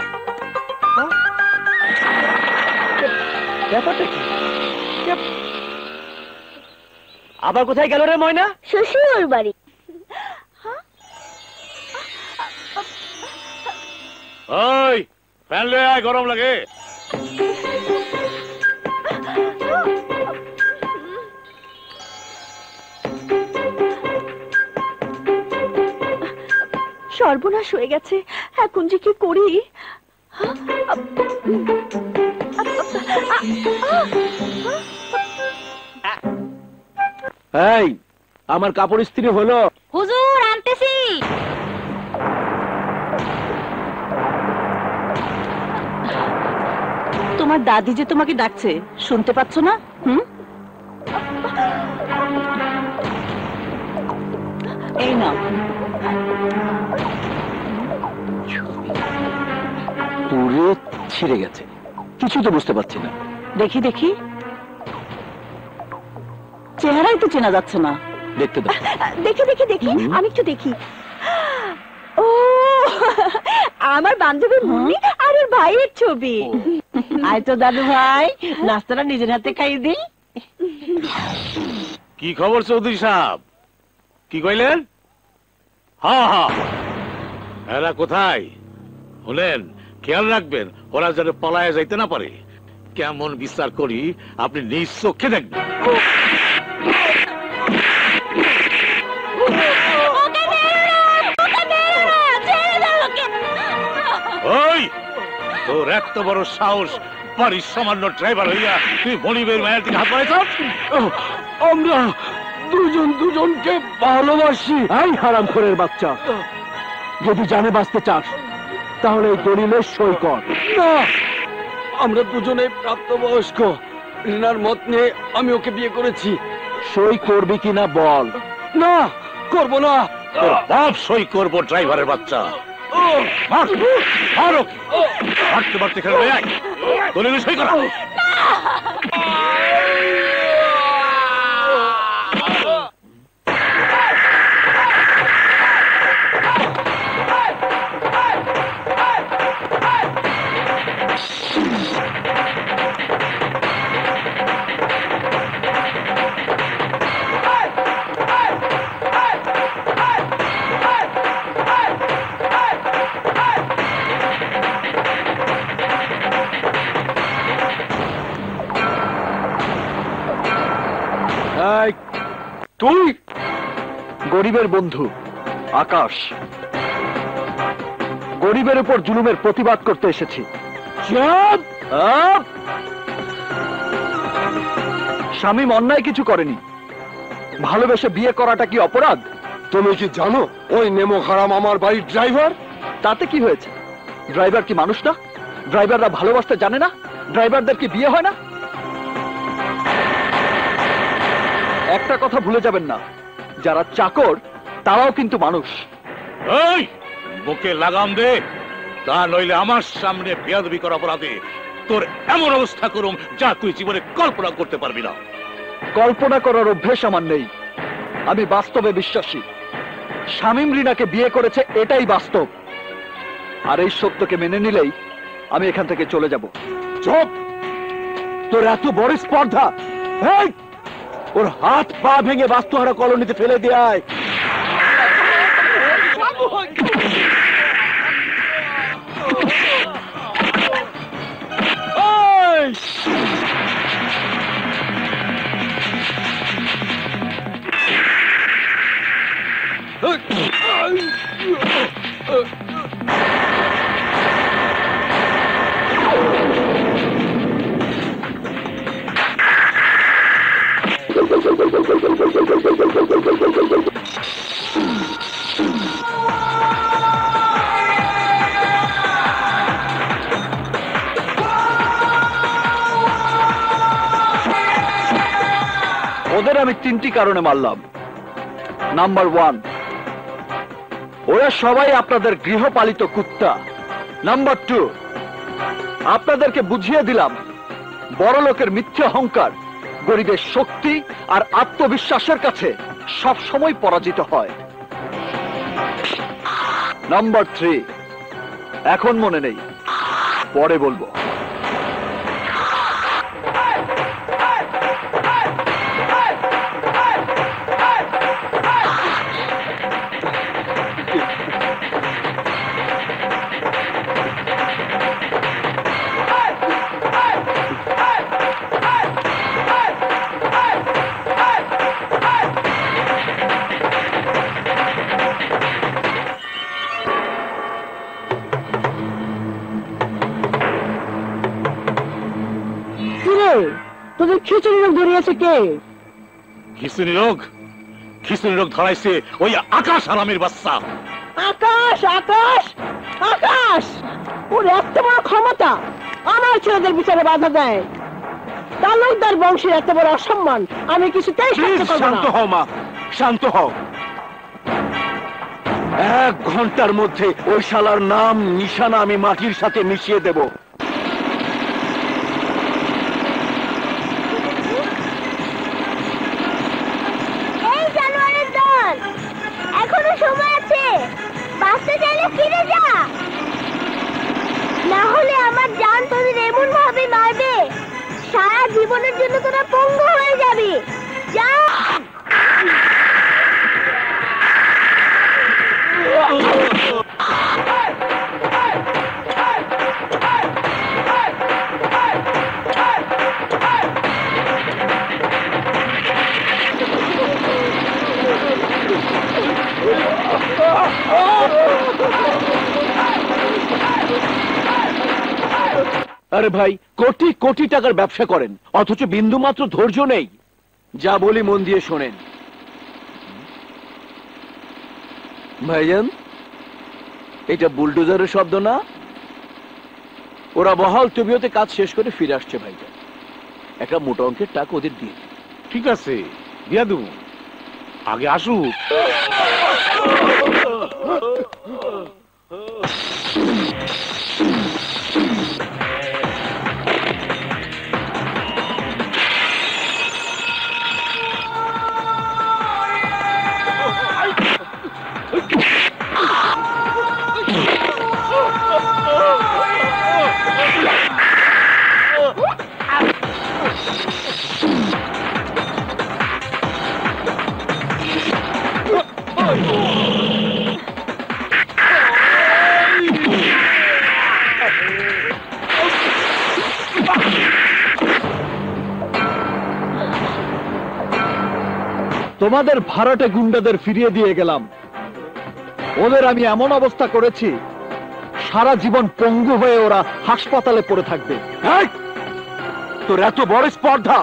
ব্যাপারটা কি? আবার কোথায় গেল রে ময়না? শ্বশুর বাড়ি। ওই ফ্যান লয়ে আয়, গরম লাগে। সর্বনাশ হয়ে গেছে, এখন যে কি করি? এই, আমার কাপড় ইস্ত্রি হলো? হুজুর আনতেছি। তোমার দাদি যে তোমাকে ডাকছে, শুনতে পাচ্ছ না? এই নাও। পুরো ছিঁড়ে গেছে, কিছু তো বুঝতে পারছি না। দেখি দেখি, চেহারাই তো চেনা যাচ্ছে না। দেখতে দাও। দেখি দেখি দেখি, আমি একটু দেখি। ও, আমার বান্ধবী মুন্নি আর ওর ভাইয়ের ছবি। আয় তো দাদু ভাই, নাস্তাটা নিজের হাতে খাইয়ে দিই। কি খবর চৌধুরী সাহেব? কি কইলেন? হ্যাঁ হ্যাঁ, এরা কোথায়? শুনেন, খেয়াল রাখবেন ওরা যেন পলায় যাইতে না পারে। কেমন বিচার করি আপনি নিজ চোখে দেখবেন। ওই তোর এত বড় সাহস, বাড়ির সামান্য ড্রাইভার হইয়া তুই মনিবের মায়ের দিকে হাত বাড়াইছ? আমরা দুজন দুজনকে ভালোবাসি। এই হারামখোরের বাচ্চা, যদি জানে বাঁচতে চাস তাহলে এই দলিলে সই কর। না, আমরা দুজনেই প্রাপ্তবয়স্ক। রিনার মত নিয়ে আমি ওকে বিয়ে করেছি। সই করবি কিনা বল। না, করব না। তোর বাপ সই করবো, ড্রাইভারের বাচ্চা। মারতে মারতে খেলে দলিলে সই করা। তুই গরিবের বন্ধু আকাশ, গরিবের উপর জুলুমের প্রতিবাদ করতে এসেছি। শামীম অন্যায় কিছু করেনি, ভালোবেসে বিয়ে করাটা কি অপরাধ? তুমি কি জানো ওই নেমো হারাম আমার বাড়ির ড্রাইভার? তাতে কি হয়েছে? ড্রাইভার কি মানুষ না? ড্রাইভাররা ভালোবাসতে জানে না? ড্রাইভারদের কি বিয়ে হয় না? একটা কথা ভুলে যাবেন না, যারা চাকর তারাও কিন্তু মানুষ। এই বুকে লাগাম দে, তা নইলে আমার সামনে বেয়াদবি করা অপরাধে তোর এমন অবস্থা করুম যা তুই জীবনে কল্পনা করতে পারবি না। কল্পনা করার অভ্যেস আমার নেই, আমি বাস্তবে বিশ্বাসী। শামীম রিনাকে বিয়ে করেছে, এটাই বাস্তব। আর এই সত্যকে মেনে নিলেই আমি এখান থেকে চলে যাব। চুপ! তোর এত বড় স্পর্ধা! এই, ওর হাত পা ভেঙে বাস্তুহারা কলোনিতে ফেলে দেয়। ওদের আমি 3টি কারণে মারলাম। নাম্বার 1, ওরা সবাই আপনাদের গৃহপালিত কুত্তা। নাম্বার 2, আপনাদেরকে বুঝিয়ে দিলাম বড় লোকের মিথ্যে অহংকার গরিবের শক্তি আর আত্মবিশ্বাসের কাছে সব সময় পরাজিত হয়। নাম্বার 3, এখন মনে নেই, পরে বলবো। তোদের খিচুড়ি রোগ ধরিয়েছে কে? খিচুড়ি রোগ? খিচুড়ি রোগ ধরাইছে ওই আকাশ হারামের বাচ্চা। আকাশ! আকাশ! আকাশ! ওর এত বড় ক্ষমতা, আমার ছেলেদের বিচারে বাধা দেয়। তালুকদার বংশের এত বড় অসম্মান আমি কিছুতেই সহ্য করব না। শান্ত হও মা, শান্ত হও। 1 ঘন্টার মধ্যে ওই শালার নাম নিশানা আমি মাটির সাথে মিশিয়ে দেব। এই জানোয়ারের দল, এখনো সময় আছে, বাঁচতে চাইলে ফিরে যা, না হলে আমার জান তোদের এমন ভাবে মারবে সারা জীবনের জন্য তোরা পঙ্গু হয়ে যাবি। যা। আরে ভাই, কোটি কোটি টাকার ব্যবসা করেন, অথচ বিন্দু মাত্র ধৈর্য নেই। যা বলি মন দিয়ে শোনেন। ভাইজান, এটা বুলডোজারের শব্দ না? ওরা বহাল তবিয়তে কাজ শেষ করে ফিরে আসছে ভাইজান। একটা মোটা অঙ্কের টাকা ওদের দিয়ে। ঠিক আছে, দিয়া দেবো, আগে আসুক। তোমাদের ভাড়াটে গুন্ডাদের ফিরিয়ে দিয়ে গেলাম। ওদের আমি এমন অবস্থা করেছি, সারা জীবন পঙ্গু হয়ে ওরা হাসপাতালে পড়ে থাকবে। তোর এত বড় স্পর্ধা,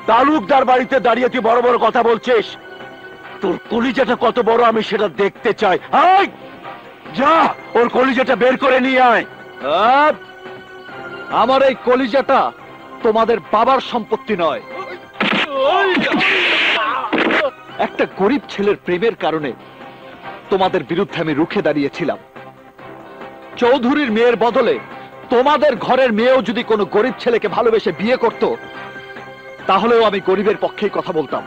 তালুকদার বাড়িতে দাঁড়িয়ে তুই বড় বড় কথা বলছিস? তোর কলিজাটা কত বড় আমি সেটা দেখতে চাই। যা, ওর কলিজাটা বের করে নিয়ে আয়। আমার এই কলিজাটা তোমাদের বাবার সম্পত্তি নয়। একটা গরিব ছেলের প্রেমের কারণে তোমাদের বিরুদ্ধে আমি রুখে দাঁড়িয়েছিলাম। চৌধুরীর মেয়ের বদলে তোমাদের ঘরের মেয়েও যদি কোনো গরিব ছেলেকে ভালোবেসে বিয়ে করত, তাহলেও আমি গরিবের পক্ষেই কথা বলতাম।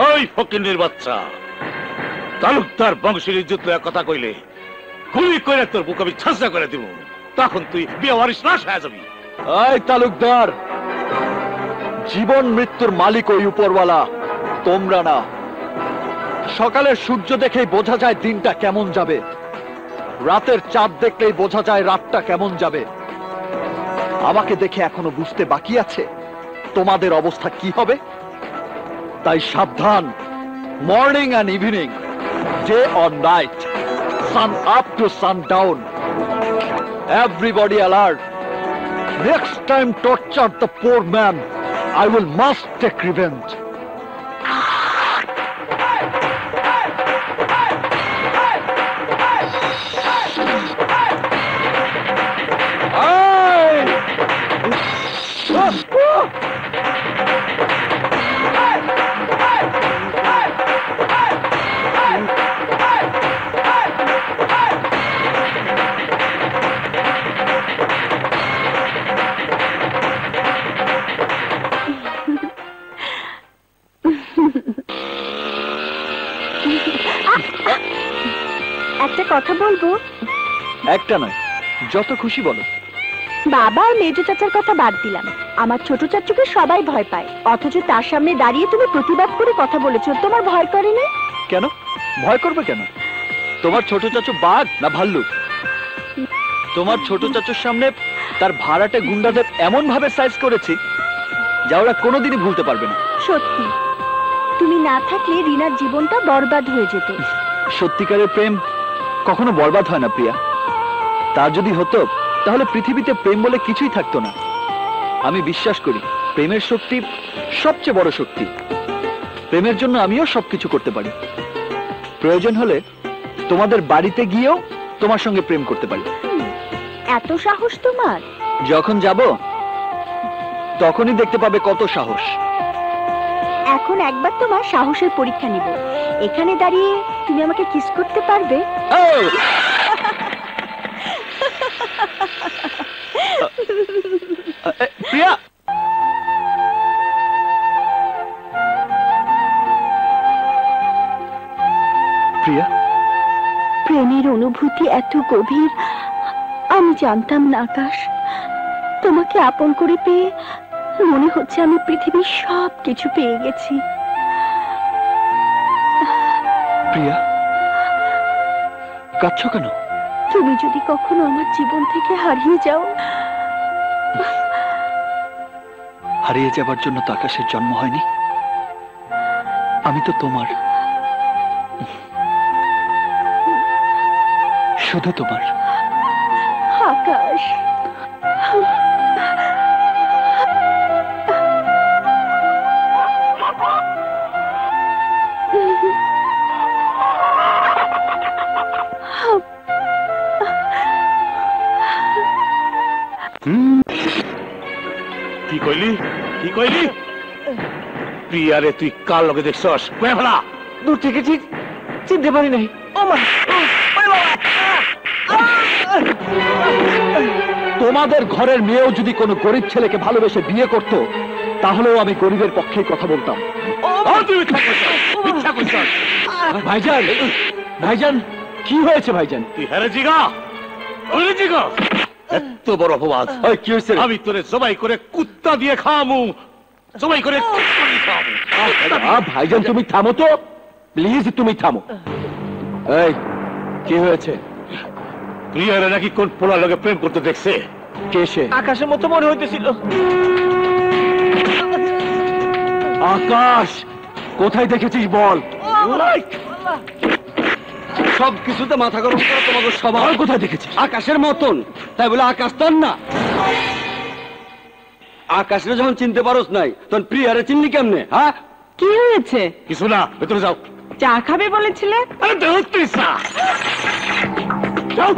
ওই ফকিন্নির বাচ্চা, তালুকদার বংশের ইজ্জত লইয়া কথা কইলে গুলি করে তোর বুক আমি ছাঁচা করে দিব, তখন তুই বিয়ে ওয়ারিশ নাশ হয়ে যাবি। এই তালুকদার, জীবন মৃত্যুর মালিক ওই উপরওয়ালা, তোমরা না। সকালের সূর্য দেখেই বোঝা যায় দিনটা কেমন যাবে, রাতের চাঁদ দেখলেই বোঝা যায় রাতটা কেমন যাবে। আমাকে দেখে এখনো বুঝতে বাকি আছে তোমাদের অবস্থা কি হবে। তাই সাবধান, morning and evening, day or night, sun up to sundown, everybody alert. Next time torture the poor man, I will must take revenge. একটা কথা বলবো? একটা নয়, যত খুশি বলো। বাবা আর মেজো চাচার কথা বাদ দিলাম, আমার ছোট চাচুকে সবাই ভয় পায়, অথচ তার সামনে দাঁড়িয়ে তুমি প্রতিবাদ করে কথা বলেছো, তোমার ভয় করেনি? কেন ভয় করবে কেন? তোমার ছোট চাচু বাঘ না ভাল্লুক? তোমার ছোট চাচুর সামনে তার ভাড়াটে গুন্ডাদের এমন ভাবে সাইজ করেছি যা ওরা কোনোদিনই ভুলতে পারবে না। সত্যি, তুমি না থাকলে রিনার জীবনটা বরবাদ হয়ে যেত। সত্যিকারের প্রেম কখনো বরবাদ হয় না প্রিয়া। তা যদি হতো তাহলে পৃথিবীতে প্রেম বলে কিছুই থাকতো না। আমি বিশ্বাস করি প্রেমের শক্তি সবচেয়ে বড় শক্তি। প্রেমের জন্য আমিও সবকিছু করতে পারি। প্রয়োজন হলে তোমাদের বাড়িতে গিয়েও তোমার সঙ্গে প্রেম করতে পারি। এত সাহস তোমার? যখন যাব তখনই দেখতে পাবে কত সাহস। এখন একবার তোমার সাহসের পরীক্ষা নিব। এখানে দাঁড়িয়ে তুমি আমাকে কিস করতে পারবে? প্রিয়া, প্রিয়া, প্রেমের অনুভূতি এত গভীর আমি জানতাম না আকাশ। তোমাকে আপন করে পেয়ে মনে হচ্ছে আমি পৃথিবীর সব কিছু পেয়ে গেছি। প্রিয়া, কাঁদছো কেন? তুমি যদি কখনো আমার জীবন থেকে হারিয়ে যাও। হারিয়ে যাবার জন্য তো আকাশের জন্ম হয়নি। আমি তো তোমার, শুধু তোমার। আকাশ, কি কইলি? কি কইলি? প্রিয়ারে তুই কার লগে দেখছস? কয়ে ফেলা। দূর থেকে ঠিক চিনতে পারি নাই। ও মা, তোমাদের ঘরের মেয়েও যদি কোনো গরিব ছেলেকে ভালোবেসে বিয়ে করত, তাহলেও আমি গরিবের পক্ষে কথা বলতাম। ভাইজান, ভাইজান, কি হয়েছে ভাইজান? তুই হেরে জিগা, ওরে জিগা। এত বড় অপবাদ। কি হয়েছে? আমি তোরে জবাই করে কুত্তা দিয়ে খাওয়ামু, জবাই করে কুত্তা দিয়ে খাওয়ামু। ভাইজান তুমি থামো তো, প্লিজ তুমি থামো। এই কি হয়েছে? প্রিয়ারে নাকি কোন পোলার লগে প্রেম করতে দেখছে। কে সে? আকাশের মতো মনে হইতেছিল। আকাশ, কোথায় দেখেছিস বল? সব কিছুতে মাথা গরম করে তোমাকে সবার কোথায় দেখেছিস? আকাশের মতন, তাই বলে আকাশ তোর না। আকাশরে যখন চিনতে পারোস নাই, তখন প্রিয়ারে চিনলি কেমনে? হ্যাঁ, কি হয়েছে? কিছু না, ভেতরে যাও। চা খাবে বলেছিলে? আরে দেখতে চা। যাও।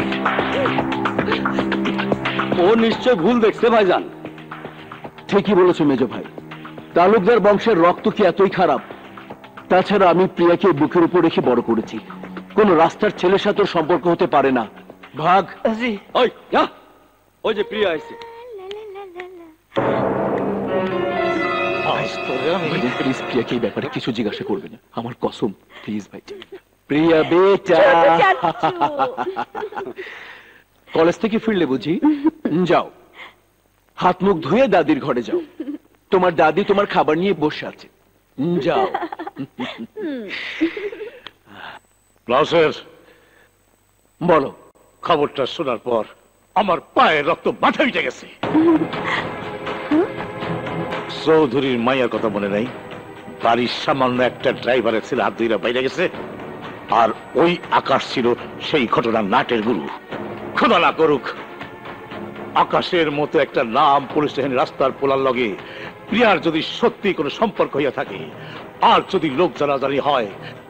ও নিশ্চয় ভুল দেখছে ভাইজান। ঠিকই বলেছো মেজো ভাই, তালুকদার বংশের রক্ত কি এতই খারাপ? তাছাড়া আমি প্রিয়াকে বুকের উপর রেখে বড় করেছি, কোন রাস্তার ছেলের সাথে সম্পর্ক হতে পারে না। ভাগ। ওই যা, ওই যে প্রিয়া আইছে। প্লিজ প্রিয়াকে এই ব্যাপারে কিছু জিজ্ঞাসা করবে না, আমার কসম, প্লিজ ভাই। প্রিয়া বেটা, কলেজ থেকে ফিরলে বুঝি? যাও, হাত মুখ ধুয়ে দাদির ঘরে যাও, তোমার দাদি তোমার খাবার নিয়ে বসে আছে। যাও। ক্লাসের বলো। খবরটা শোনার পর আমার পায়ের রক্ত মাথা উঠে গেছে। চৌধুরীর মায়ের কথা মনে নাই? বাড়ির সামান্য একটা ড্রাইভারের ছেলে হাত ধুইরা বাইরে গেছে, আর ওই আকাশ ছিল সেই ঘটনার নাটের গুরু। খোদা না করুক আকাশের মতো একটা নাম পুলিশ স্টেশন রাস্তার পোলার লগে প্রিয়ার যদি সত্যি কোনো সম্পর্ক হইয়া থাকে, আর যদি লোক জানাজানি হয়,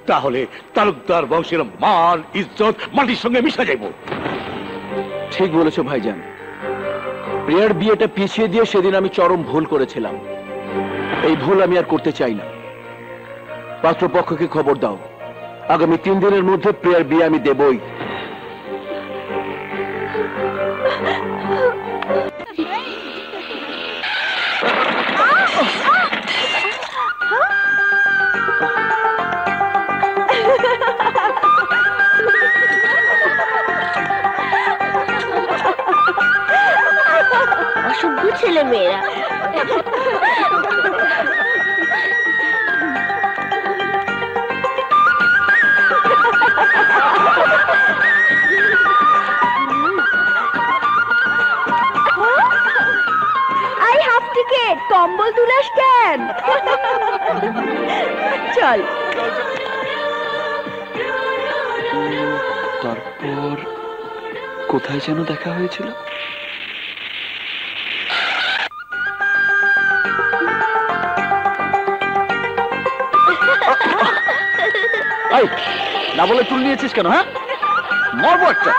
তাহলে তালুকদার বংশের মান ইজ্জত মাটির সঙ্গে মিশে যাইব। ঠিক বলেছো ভাইজান, প্রিয়ার বিয়েটা পিছিয়ে দিয়ে সেদিন আমি চরম ভুল করেছিলাম। এই ভুল আমি আর করতে চাই না। পাত্রপক্ষকে খবর দাও, আগামী 3 দিনের মধ্যে প্রিয়ার বিয়ে আমি দেবই। অসভ্য ছেলে মেয়েরা। আই হাফ টিকেট, কম্বল তুলাস কেন? চল। তারপর কোথায় যেন দেখা হয়েছিল? না বলে চুল নিয়েছিস কেন? হ্যাঁ, মরবো একটা।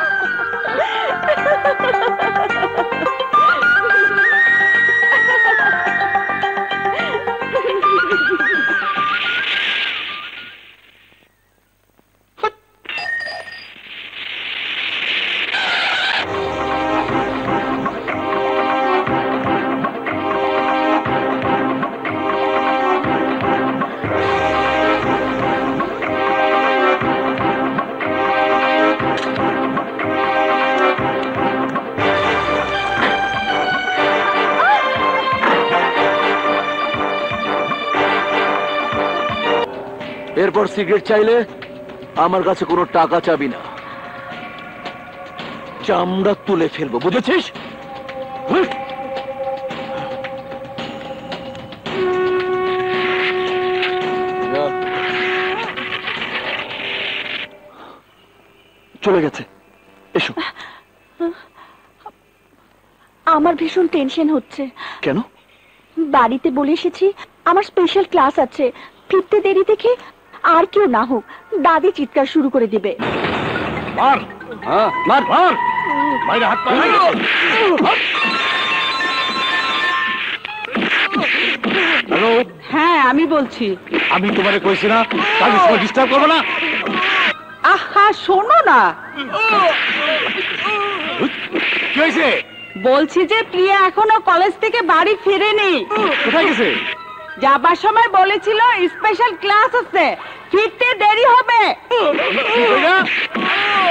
এরপর সিগারেট চাইলে আমার কাছে কোনো টাকা চাবি না, চামড়া তুলে ফেলবো, বুঝেছিস? চলে গেছে। এসো। আমার ভীষণ টেনশন হচ্ছে। কেন? বাড়িতে বলে এসেছি আমার স্পেশাল ক্লাস আছে, ফিরতে দেরি দেখে আর কেউ না হোক দাদি চিৎকার শুরু করে দিবে। মার, হ্যাঁ মার মার, বাইরে হাত পা হ্যালো, হ্যাঁ আমি বলছি। আমি তোমারে কইছি না কাজের সময় ডিস্টার্ব করবো না। আহা শোনো না, কি হয়েছে? বলছি যে প্রিয়া এখনো কলেজ থেকে বাড়ি ফেরেনি। কোথায় গেছে? যাবার সময় বলেছিল স্পেশাল ক্লাস আছে, ফিরতে দেরি হবে। কি কইলা?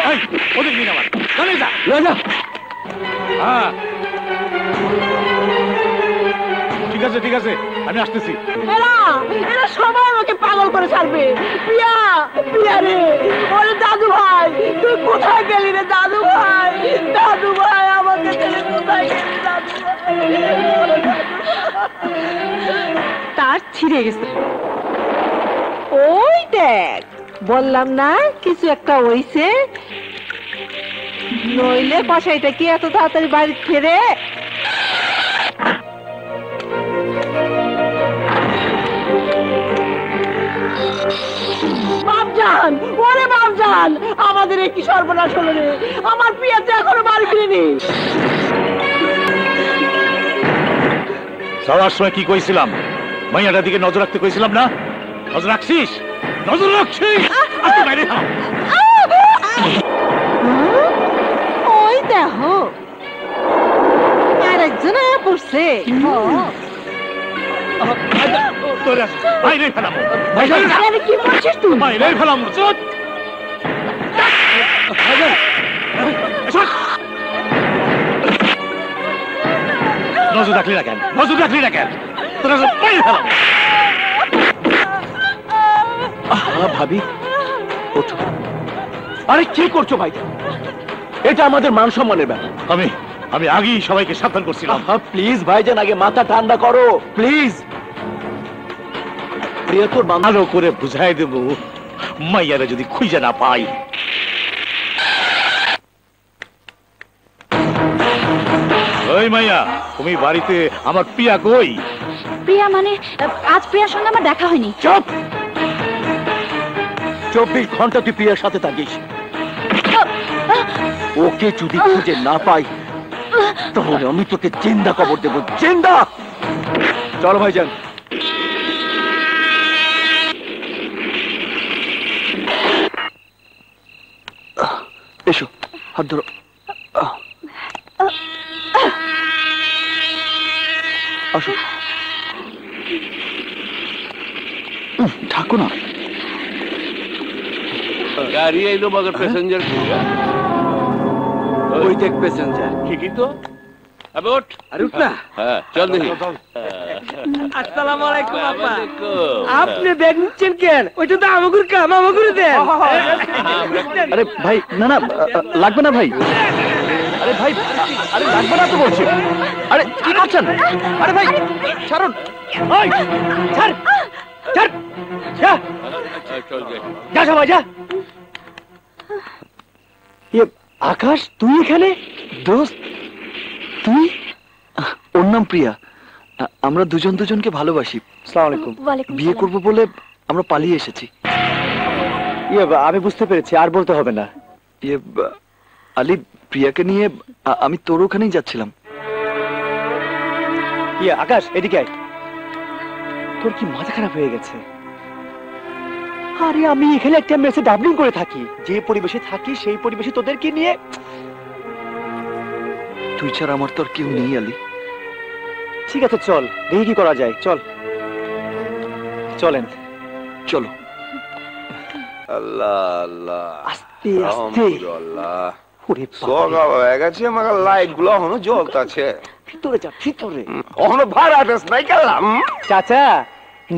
এই, ওদের নিয়ে নামার চলে যা। হ্যাঁ ঠিক আছে ঠিক আছে, আমি আসতেছি। এরা এরা সবাই আমাকে পাগল করে ছাড়বে। প্রিয়া, প্রিয়া রে, ওরে দাদু ভাই, তুই কোথায় গেলি রে দাদু ভাই? দাদু ভাই আমাকে ছেড়ে কোথায় গেলি দাদু ভাই? তার ছিঁড়ে গেছে। ওই দেখ, বললাম না কিছু একটা হইছে, নইলে কসাইটা কি এত তাড়াতাড়ি বাড়ি ফেরে? বাপজান, ওরে বাপজান, আমাদের এই কি সর্বনাশ হলো রে? আমার প্রিয়া তো এখনো বাড়ি ফিরেনি। যাওয়ার সময় কি কইছিলাম? মাইয়াটার দিকে নজর রাখতে কইছিলাম না? নজর রাখছিস? নজর রাখছিস? আজকে বাইরে থাম। ওই দেখো আরেকজন পড়ছে। বাইরে ফেলাম, কি করছিস তুই? বাইরে ফেলাম। নজর রাখলি না কেন? নজর রাখলি না কেন? তোরা সব বাইরে ফেলাম। ভাবি ওঠো। আরে কি করছো ভাই? এটা আমাদের মান সম্মানের ব্যাপার। আমি আগেই সবাইকে সাবধান করছিলাম। প্লিজ ভাইজান, আগে মাথা ঠান্ডা করো প্লিজ। প্রিয়া তোর ভালো করে বুঝাই দেবো, মাইয়ারা যদি খুঁজে না পাই। ওই মাইয়া, তুমি বাড়িতে? আমার প্রিয়া কই? প্রিয়া মানে আজ প্রিয়ার সঙ্গে আমার দেখা হয়নি। চুপ! 24 ঘন্টা তুই প্রিয়ার সাথে থাকিস। ওকে যদি খুঁজে না পাই তাহলে আমি তোকে জিন্দা কবর দেবো, জিন্দা। চলো ভাইজান। এসো, হাত ধরো। আসো, ঠাকুর না। গাড়ি আইলো মগর প্যাসেঞ্জার ওই দেখ প্যাসেঞ্জার। ঠিকই তো। আবে ওঠ। আরে উঠ না। হ্যাঁ চল দেখি। আসসালামু আলাইকুম আপা। ওয়ালাইকুম। আপনি ব্যাগ নিচ্ছেন কেন? ওইটা তো আমাগুর কাম, আমাগুর দেন। আরে ভাই, না না লাগবে না ভাই। আরে ভাই, আরে লাগবে না তো বলছি। আরে কি করছেন? আরে ভাই ছাড়ুন। ওই ছাড়, ছাড়, যা চল যাই। যা সবাই যা। আকাশ, তুই এখানে? দোস্ত তুই? ওর নাম প্রিয়া। আমরা দুজন দুজনকে ভালোবাসি। আসসালামু আলাইকুম। ওয়ালাইকুম বিয়ে সালাম। করব বলে আমরা পালিয়ে এসেছি। আমি বুঝতে পেরেছি, আর বলতে হবে না। আলী, প্রিয়াকে নিয়ে আমি তোর ওখানেই যাচ্ছিলাম। আকাশ এদিকে আয়। তোর কি মাথা খারাপ হয়ে গেছে? আরে আমি এখানে একটা মেসে ডাবলিং করে থাকি, যে পরিবেশে থাকি সেই পরিবেশে তোদেরকে নিয়ে। তুই ছাড়া আমার তো আর কেউ নেই আলী। ঠিক আছে চল, দেখি কি করা যায়। চল চলেন। চলো। আল্লাহ আল্লাহ, আস্তে আস্তে। আল্লাহ, ওরে বাবা, সকাল হয়ে গেছে, আমার লাইট গুলো এখনো জ্বলতেছে। ভিতরে যা, ভিতরে। এখনো ভাড়া আটাস নাই গেলাম। চাচা,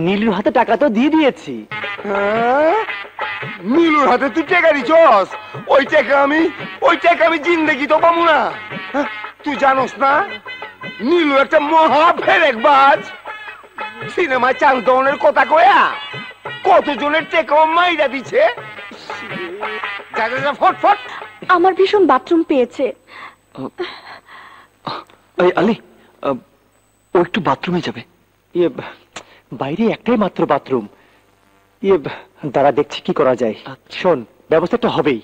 নীলুর হাতে টাকা তো দিয়ে দিয়েছি। হ্যাঁ? নীলুর হাতে তুই টাকা দিছস? ওই টাকা আমি জিন্দেগি তো পাবো না। হ্যাঁ? তুই জানোস না নীলু একটা মহা ফেরেকবাজ। সিনেমায় চাল দনের কথা কয়া কতজনের টেকাও মাইরা দিছে। যা যা যা, ফট ফট। আমার ভীষণ বাথরুম পেয়েছে। এই আলী, ও একটু বাথরুমে যাবে। ইয়ে, বাইরে একটাই মাত্র বাথরুম। ইয়ে, দাঁড়া দেখছি কি করা যায়। শোন, ব্যবস্থা একটা হবেই।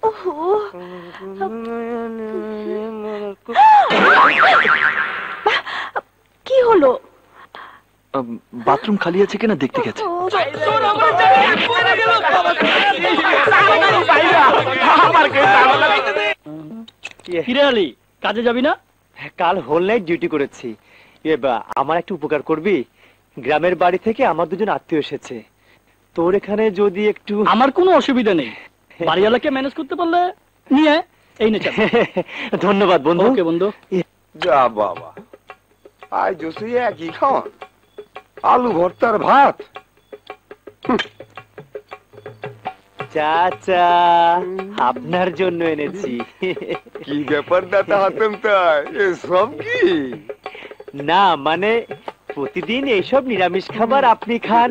ওহো, কি হলো? বাথরুম খালি আছে কিনা দেখতে গেছে। ফিরে আলি, কাজে যাবি না? কাল হোল নাইট ডিউটি করেছি। আমার একটু উপকার করবি? গ্রামের বাড়ি থেকে আমার দুজন আত্মীয় এসেছে, তোর এখানে যদি একটু। আমার কোনো অসুবিধা নেই, বাড়িওয়ালাকে ম্যানেজ করতে পারলে নিয়ে এই নে। ধন্যবাদ বন্ধু। ওকে বন্ধু। যা বাবা, আজ জোসে একই খাওয়া, আলু ভর্তার ভাত। চাচা, আপনার জন্য এনেছি। কি ব্যাপার দাদা হাতেম, তাই এসব কি? না মানে প্রতিদিন এইসব নিরামিষ খাবার আপনি খান,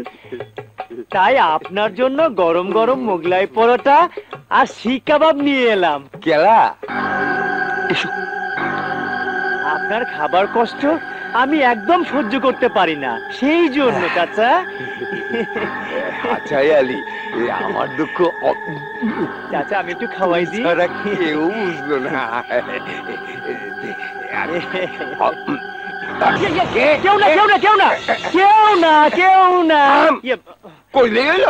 তাই আপনার জন্য গরম গরম মোগলাই পরোটা আর শিক কাবাব নিয়ে এলাম। কেলা এসো। আপনার খাবার কষ্ট আমি একদম সহ্য করতে পারি না, সেই জন্য চাচা। আচ্ছা আলী, আমার দুঃখ চাচা আমি একটু খাওয়াই দিই। ছাড়া কেউ বুঝলো না। কেউ না কেউ না কেউ না কেউ না কেউ না। কই লেগে গেল?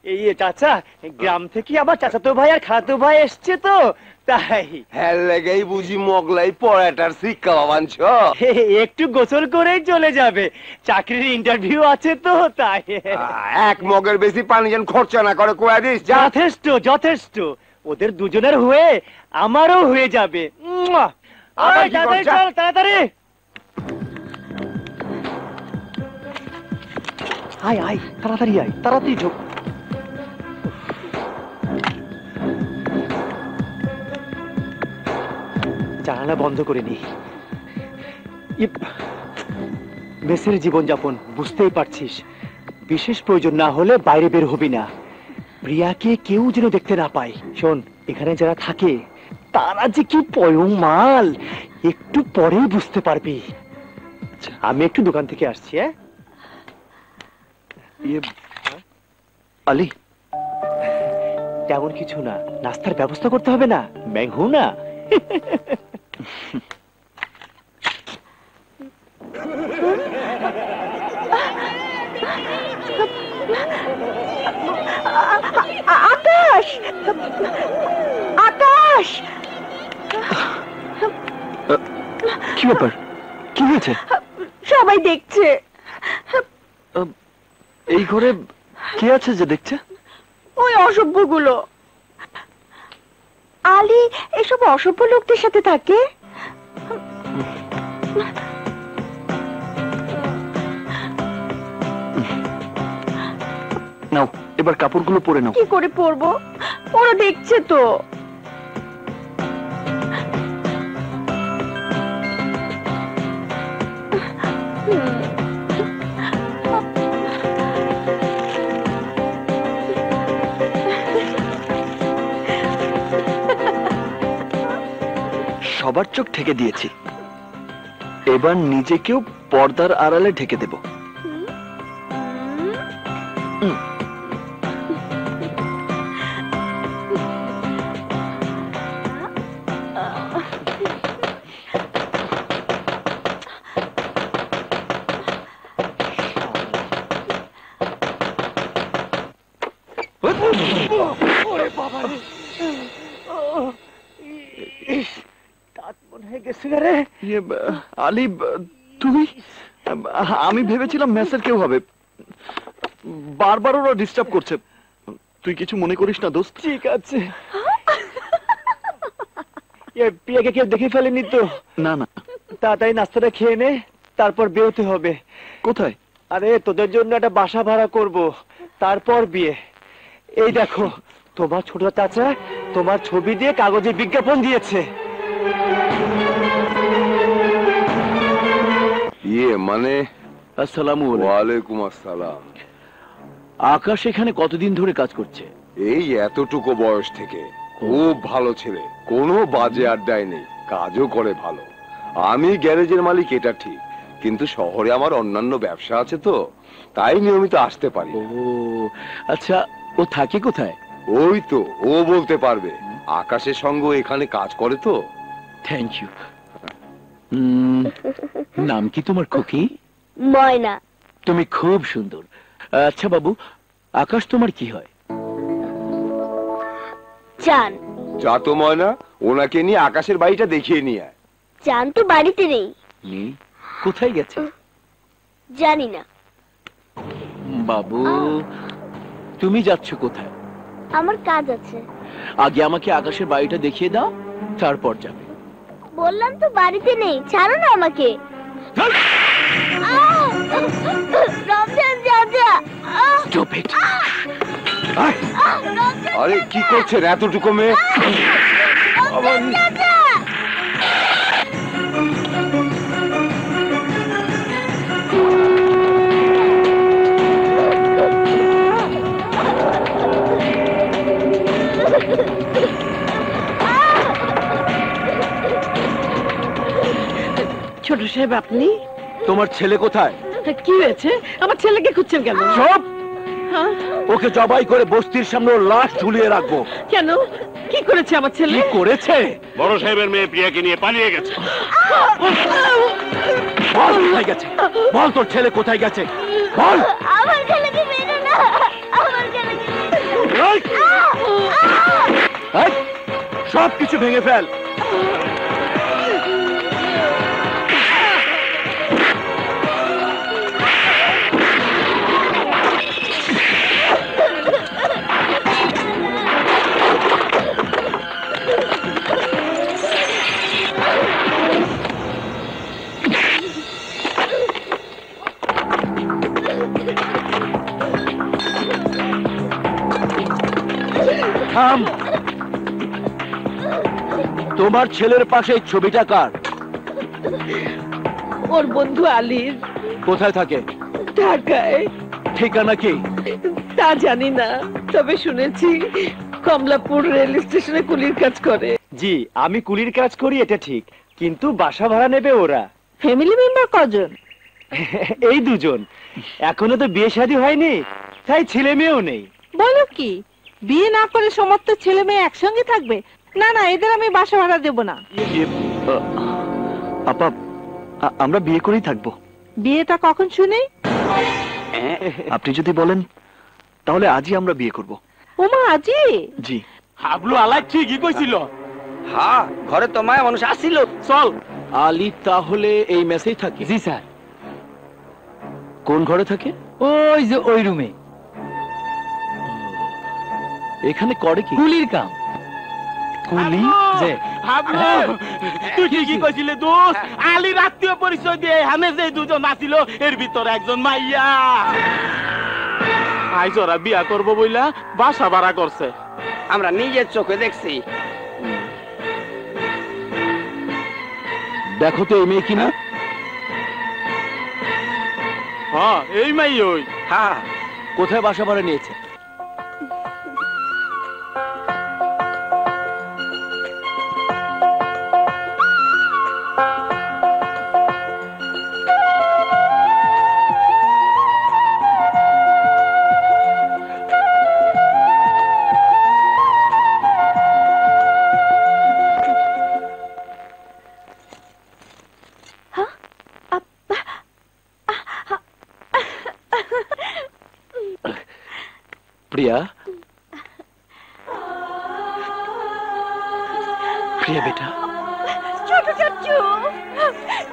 এই চাচা, গ্রাম থেকে আবার চাচাতো ভাই আর খালাতো ভাই এসছে তো, তাই। হ্যাঁ লেগেই বুঝি মোগলাই পরাটার শিক্ষা বাবানছ। একটু গোসল করেই চলে যাবে, চাকরির ইন্টারভিউ আছে তো, তাই। এক মগের বেশি পানি যেন খরচা না করে কয়া দিস। যথেষ্ট যথেষ্ট, ওদের দুজনের হয়ে আমারও হয়ে যাবে। তাড়াতাড়ি চল, তাড়াতাড়ি আয় আয়, তাড়াতাড়ি আয়, তাড়াতাড়ি ঢোক। জানালা বন্ধ করে নি। মেসের জীবনযাপন বুঝতেই পারছিস, বিশেষ প্রয়োজন না হলে বাইরে বের হবি না। প্রিয়াকে কেউ যেন দেখতে না পায়। শোন, এখানে যারা থাকে তারা যে কি পয়ং মাল, একটু পরেই বুঝতে পারবি। আমি একটু দোকান থেকে আসছি। হ্যাঁ আলী, তেমন কিছু না, নাস্তার ব্যবস্থা করতে হবে না, ম্যাংহু না। আকাশ, আকাশ, কি ব্যাপার? কি হয়েছে? সবাই দেখছে। এই ঘরে কে আছে যে দেখছে? ওই অসভ্যগুলো। আলী এসব অসভ্য লোকদের সাথে থাকে। নাও, এবার কাপড়গুলো পরে নাও। কি করে পরবো? ওরা দেখছে তো। সবার চোখ ঢেকে দিয়েছি, এবার নিজেকেও পর্দার আড়ালে ঢেকে দেব। আলী, তুমি? আমি ভেবেছিলাম মেসের কেউ হবে, বারবার ওরা ডিস্টার্ব করছে। তুই কিছু মনে করিস না দোস্ত? ঠিক আছে। প্রিয়াকে কেউ দেখে ফেলেনি তো? না না। তাড়াতাড়ি নাস্তাটা খেয়ে নে, তারপর বিয়েতে হবে। কোথায়? আরে তোদের জন্য একটা বাসা ভাড়া করব, তারপর বিয়ে। এই দেখো, তোমার ছোট চাচা তোমার ছবি দিয়ে কাগজে বিজ্ঞাপন দিয়েছে। মানে আসসালামু আলাইকুম। ওয়ালাইকুম আসসালাম। আকাশ এখানে কতদিন ধরে কাজ করছে? এই এতটুকু বয়স থেকে। খুব ভালো ছেলে, কোনো বাজে আড্ডায় নেই, কাজও করে ভালো। আমি গ্যারেজের মালিক এটা ঠিক, কিন্তু শহরে আমার অন্যান্য ব্যবসা আছে তো, তাই নিয়মিত আসতে পারি। ও আচ্ছা, ও থাকে কোথায়? ওই তো ও বলতে পারবে, আকাশের সঙ্গে এখানে কাজ করে তো। Thank you. নাম কি তোমার খুকি? ময়না। তুমি খুব সুন্দর। আচ্ছা বাবু, আকাশ তোমার কি হয়? চান। যা তো ময়না, ওনাকে নিয়ে আকাশের বাড়িটা দেখিয়ে নিয়ে আয়। চান তো বাড়িতে নেই। কোথায় গেছে? জানি না। বাবু, তুমি যাচ্ছ কোথায়? আমার কাজ আছে। আগে আমাকে আকাশের বাড়িটা দেখিয়ে দাও, তারপর যাবে। বললাম তো বাড়িতে নেই, ছাড়ো না আমাকে। রমজান চাচা। আরে কি করছেন এতটুকু মেয়ে? ছোট সাহেব আপনি? তোমার ছেলে কোথায়? কি হয়েছে? আমার ছেলেকে খুঁজছেন কেন? সব ওকে জবাই করে বস্তির সামনে ওর লাশ ঝুলিয়ে রাখবো। কেন? কি করেছে আমার ছেলে? কি করেছে? বড় সাহেবের মেয়ে প্রিয়াকে নিয়ে পালিয়ে গেছে। বল কোথায় গেছে, বল তোর ছেলে কোথায় গেছে, বল। আমার ছেলেকে মেরো না, আমার ছেলেকে সব কিছু ভেঙে ফেল। তোমার ছেলের পাশে এই ছবিটা কার? ওর বন্ধু আলীর। কোথায় থাকে? ঢাকায়। ঠিকানা কি? তা জানি না, তবে শুনেছি কমলাপুর রেল স্টেশনে কুলির কাজ করে। জি, আমি কুলির কাজ করি, এটা ঠিক, কিন্তু বাসা ভাড়া নেবে ওরা। ফ্যামিলি মেম্বার কজন? এই দুজন। এখনো তো বিয়ে শাদী হয়নি, তাই ছেলে মেয়েও নেই। বলো কি, বিয়ে না করে সমস্ত ছেলে মেয়ে একসঙ্গে থাকবে? না না, এদের আমি বাসা ভাড়া দেব না। আপা, আমরা বিয়ে করেই থাকবো। বিয়েটা কখন শুনি? আপনি যদি বলেন তাহলে আজই আমরা বিয়ে করব। ওমা, আজই? জি। হাবলু আলাই ঠিকই কইছিল। হ্যাঁ, ঘরে তো মায়া মানুষ আসছিল। চল। আলী তাহলে এই মেসেই থাকে? জি স্যার। কোন ঘরে থাকে? ওই যে ওই রুমে। এখানে করে কি? কুলির কাম। কুলি? যে হাবলু, তুই ঠিকই কইছিলে দোস্ত। আলী আত্মীয় পরিচয় দিয়ে হামে যে দুজন আছিল, এর ভিতরে একজন মাইয়া। আইজ ওরা বিয়া করবো বইলা বাসা ভাড়া করছে। আমরা নিজের চোখে দেখছি। দেখো তো এই মেয়ে কিনা। হ্যাঁ, এই মাই ওই। হ্যাঁ। কোথায় বাসা ভাড়া নিয়েছে? প্রিয়া, প্রিয়া বেটা। ছোট চাচ্চু,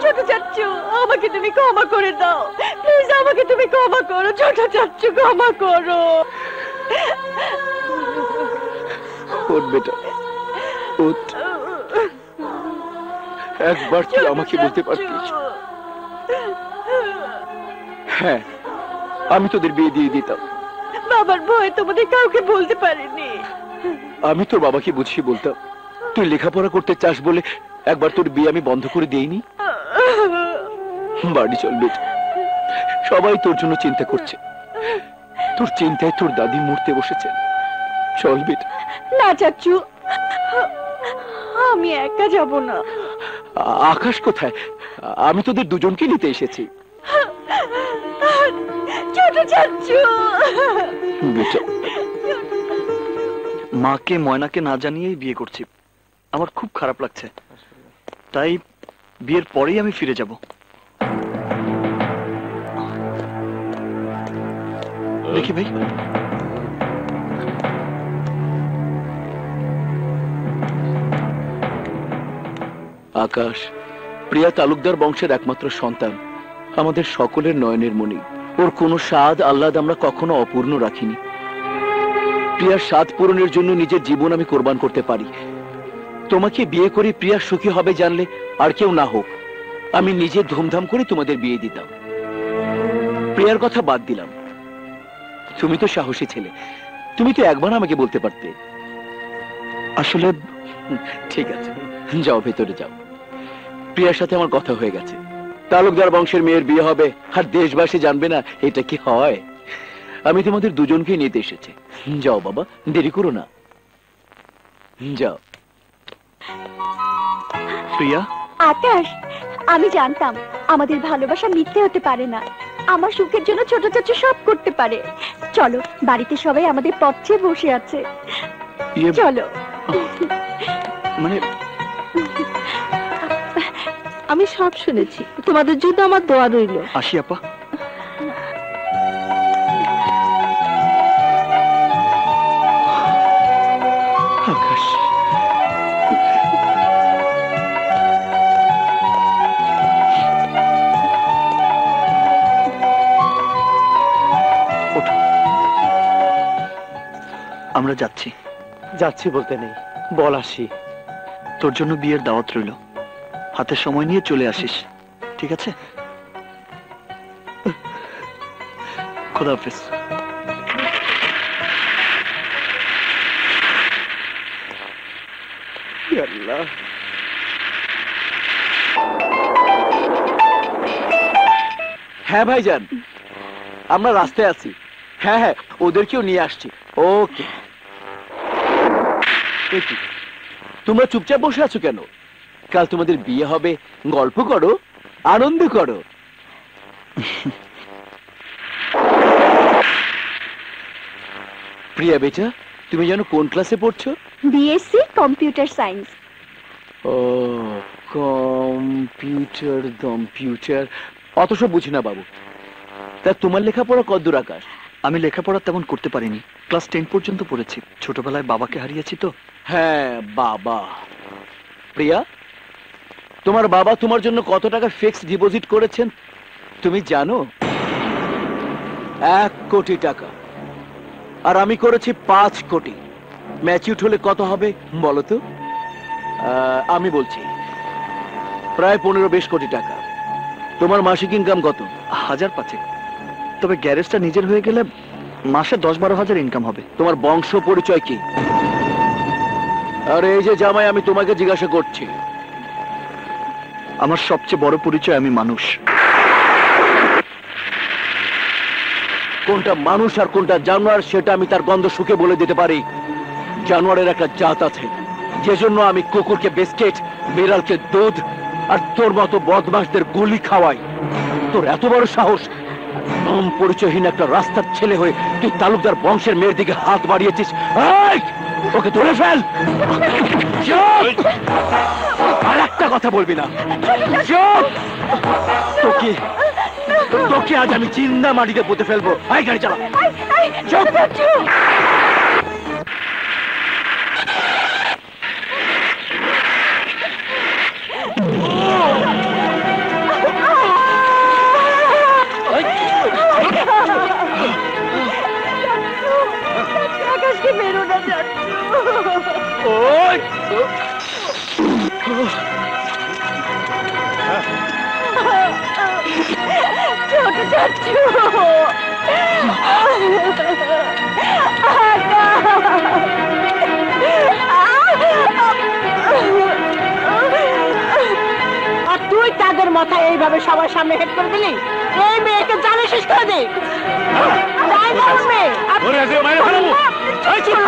ছোট চাচ্চু, আমাকে তুমি ক্ষমা করে দাও প্লিজ, আমাকে তুমি ক্ষমা করো ছোট চাচ্চু, ক্ষমা করো। ওঠ বেটা, ওঠ। একবার তুই আমাকে বলতে পারতিস হ্যাঁ, আমি তোদের বিয়ে দিয়ে দিতাম। বাবার ভয় তোমাদের কাউকে বলতে পারিনি। আমি তোর বাবাকে বুঝিয়ে বলতাম, তুই লেখাপড়া করতে চাস বলে একবার তোর বিয়ে আমি বন্ধ করে দেইনি। বাড়ি চল বেটা, সবাই তোর জন্য চিন্তা করছে। তোর চিন্তায় তোর দাদি মরতে বসেছে। চল বেটা। না চাচু, আমি একা যাব না। আকাশ কোথায়? আমি তোদের দুজনকে নিতে এসেছি। ছোট চাচু। বেটা, মাকে ময়নাকে না জানিয়েই বিয়ে করছি। আমার খুব খারাপ লাগছে, তাই বিয়ের পরেই আমি ফিরে যাব। দেখি ভাই, আকাশ প্রিয়া তালুকদার বংশের একমাত্র সন্তান, আমাদের সকলের নয়নের মণি। ওর কোনো স্বাদ আহ্লাদ আমরা কখনো অপূর্ণ রাখিনি। প্রিয়ার স্বাদ পূরণের জন্য নিজের জীবন আমি কোরবান করতে পারি। তোমাকে বিয়ে করে প্রিয়া সুখী হবে জানলে আর কেউ না হোক, আমি নিজে ধুমধাম করে তোমাদের বিয়ে দিতাম। প্রিয়ার কথা বাদ দিলাম, তুমি তো সাহসী ছেলে, তুমি তো একবার আমাকে বলতে পারতে। আসলে ঠিক আছে, যাও ভেতরে যাও। প্রিয়ার সাথে আমার কথা হয়ে গেছে, তালুকদার বংশের মেয়ের বিয়ে হবে আর দেশবাসী জানবে না, এটা কি হয়? আমি তোমাদের দুজনকে নিতে এসেছি। যাও বাবা, দেরি করো না, যাও। প্রিয়া। আকাশ, আমি জানতাম আমাদের ভালোবাসা মিথ্যে হতে পারে না। আমার সুখের জন্য ছোট চাচু সব করতে পারে। চলো, বাড়িতে সবাই আমাদের পথে বসে আছে। চলো। মানে আমি সব শুনেছি, তোমাদের জন্য আমার দোয়া রইল। আসি আপা। আকাশ, আমরা যাচ্ছি। যাচ্ছি বলতে নেই, বল আসি। তোর জন্য বিয়ের দাওয়াত রইল, হাতে সময় নিয়ে চলে আসিস, ঠিক আছে? খোদা হাফেজ। হ্যাঁ ভাইজান, আমরা রাস্তায় আছি। হ্যাঁ হ্যাঁ, ওদেরকেও নিয়ে আসছি। ওকে। তোমরা চুপচাপ বসে আছো কেন? কাল তোমাদের বিয়ে হবে, গল্প করো, আনন্দ করো। প্রিয়া বেটা, তুমি জানো কোন ক্লাসে পড়ছো? BSc computer science. ও, কম্পিউটার অত সব বুঝি না বাবু। তা তোমার লেখাপড়া কতদূর আকাশ? আমি লেখাপড়া তেমন করতে পারিনি, ক্লাস 10 পর্যন্ত পড়েছি। ছোটবেলায় বাবাকে হারিয়েছি তো। হ্যাঁ বাবা। প্রিয়া, তোমার বাবা তোমার জন্য কত টাকা ফিক্সড ডিপোজিট করেছেন তুমি জানো? 1 কোটি টাকা। আর আমি করেছি 5 কোটি। ম্যাচিউর হলে কত হবে বলো তো? আমি বলছি প্রায় 15-20 কোটি টাকা। তোমার মাসিক ইনকাম কত? 1000-5। তবে গ্যারেজটা নিজের হয়ে গেলে মাসে 10-12 হাজার ইনকাম হবে। তোমার বংশ পরিচয় কি? আর এই যে জামাই, আমি তোমাকে জিজ্ঞাসা করছি। আমার সবচেয়ে বড় পরিচয় আমি মানুষ। কোনটা মানুষ আর কোনটা জানোয়ার সেটা আমি তার গন্ধ শুকে বলে দিতে পারি। জানোয়ারের একটা জাত আছে, যে জন্য আমি কুকুরকে বিস্কিট, বিড়ালকে দুধ আর তোর মতো বদমাশদের গুলি খাওয়াই। তোর এত বড় সাহস, নাম পরিচয়হীন একটা রাস্তার ছেলে হয়ে তুই তালুকদার বংশের মেয়ের দিকে হাত বাড়িয়েছিস। ওকে ধরে ফেল। আর একটা কথা বলবি না। তোকে আজ আমি চিন্তা মাটিতে পুঁতে ফেলবো। আই গাড়ি চালা। আকাশকে মেরো না চাচু। ছোট বাচ্চু আর তুই তাদের মাথায় এইভাবে সবার সামনে হেড করে দিলি। এই মেয়েকে জানে শেষ করে দে। তাই না ওর মেয়ে? ওরে আজকে মায়ের ফেলাবো। এই চুপ।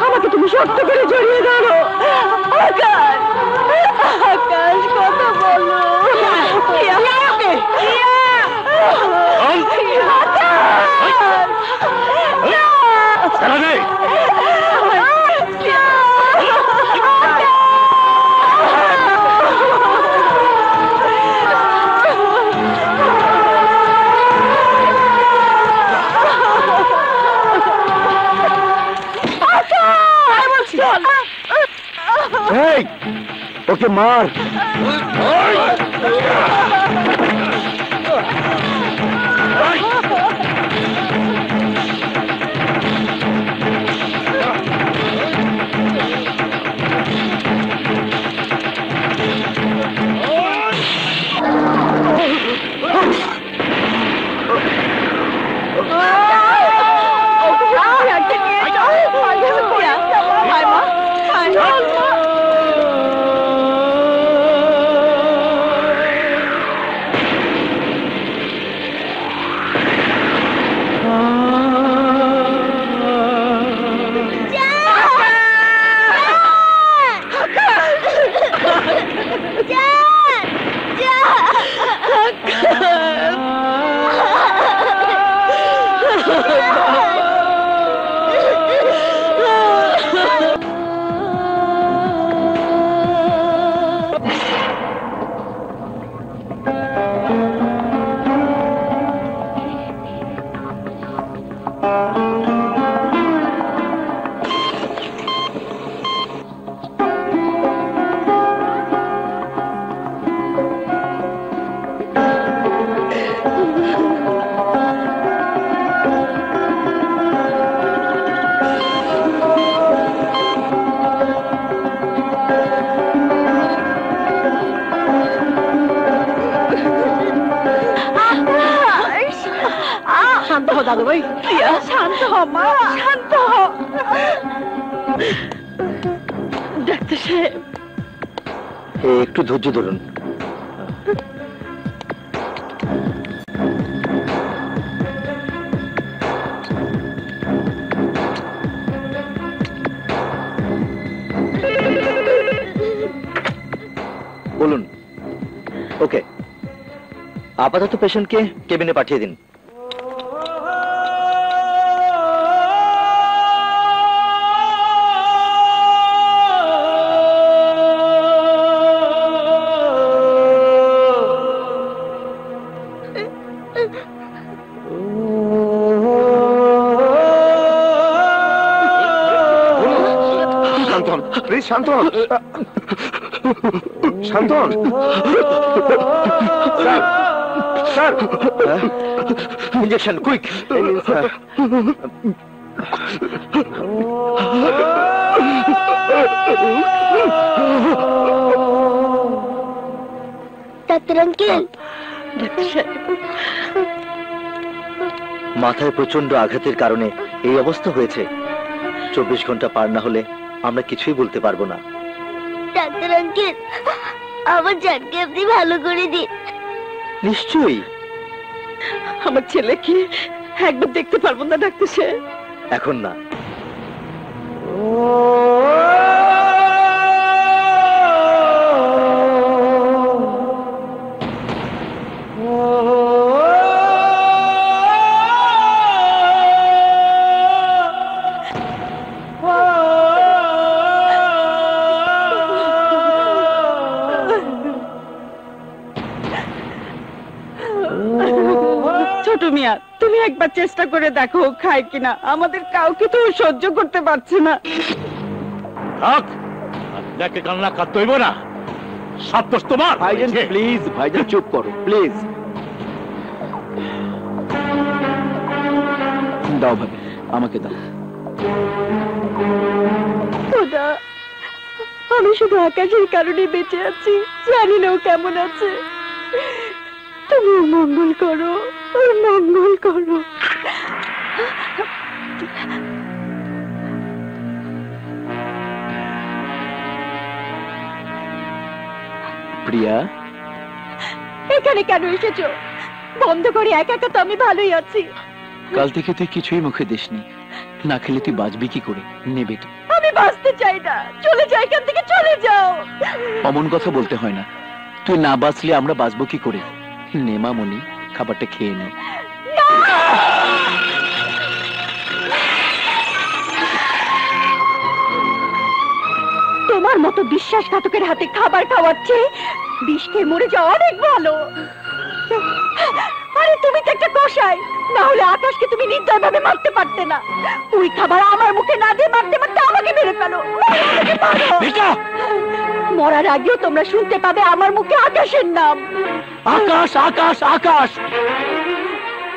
আমাকে তুমি শক্ত করে জড়িয়ে ধরো। আকাশ, আকাশ কথা বলো। ওকে মার। শান্ত হো দাদু ভাই, শান্ত হ মা, শান্ত হ। ডাক্তার সাহেব, একটু ধৈর্য ধরুন। বলুন। ওকে, আপাতত পেশেন্টকে কেবিনে পাঠিয়ে দিন। Shantan, please Shantan, Shantan. Sir, sir, injection quick. Doctor uncle, মাথায় প্রচন্ড আঘাতের কারণে এই অবস্থা হয়েছে। 24 ঘন্টা পার না হলে আমরা কিছুই বলতে পারবো না। ডাক্তার আঙ্কেল, আমার জানকে আপনি ভালো করে দিন। নিশ্চয়ই। আমার ছেলেকে একবার দেখতে পারবো না ডাক্তার সাহেব? এখন না। ছোট মিয়া, তুমি একবার চেষ্টা করে দেখো খায় কিনা। আমাদের কাউকে তো সহ্য করতে পারছে না। থাক, আপনাকে কান্না কাঁদতে হইব না। সব দোষ তোমার। ভাইজান প্লিজ, ভাইজান চুপ করো প্লিজ। দাও ভাবি, আমাকে দাও। খোদা, আমি শুধু আকাশের কারণে বেঁচে আছি, জানি না ও কেমন আছে। তুমি ওর মঙ্গল করো, ওর মঙ্গল করো। প্রিয়া, এখানে কেন এসেছো? বন্ধ করে একা একা তো আমি ভালোই আছি। কাল থেকে তুই কিছুই মুখে দিসনি, না খেলে তুই বাঁচবি কি করে? নে বেটা। আমি বাঁচতে চাই না, চলে যাও এখান থেকে, চলে যাও। অমন কথা বলতে হয় না। তুই না বাঁচলে আমরা বাঁচবো কি করে? নে মামনি, খাবারটা খেয়ে নে। তোমার মতো বিশ্বাসঘাতকের হাতে খাবার খাওয়াচ্ছে বিষ খেয়ে মরে যাওয়া অনেক ভালো। আরে তুমি তো একটা কসাই, না হলে আকাশকে তুমি নির্দয় ভাবে মারতে পারতে না। ওই খাবার আমার মুখে না দিয়ে মারতে মারতে আমাকে মেরে ফেলো। মরার আগেও তোমরা শুনতে পাবে আমার মুখে আকাশের নাম। আকাশ, আকাশ, আকাশ।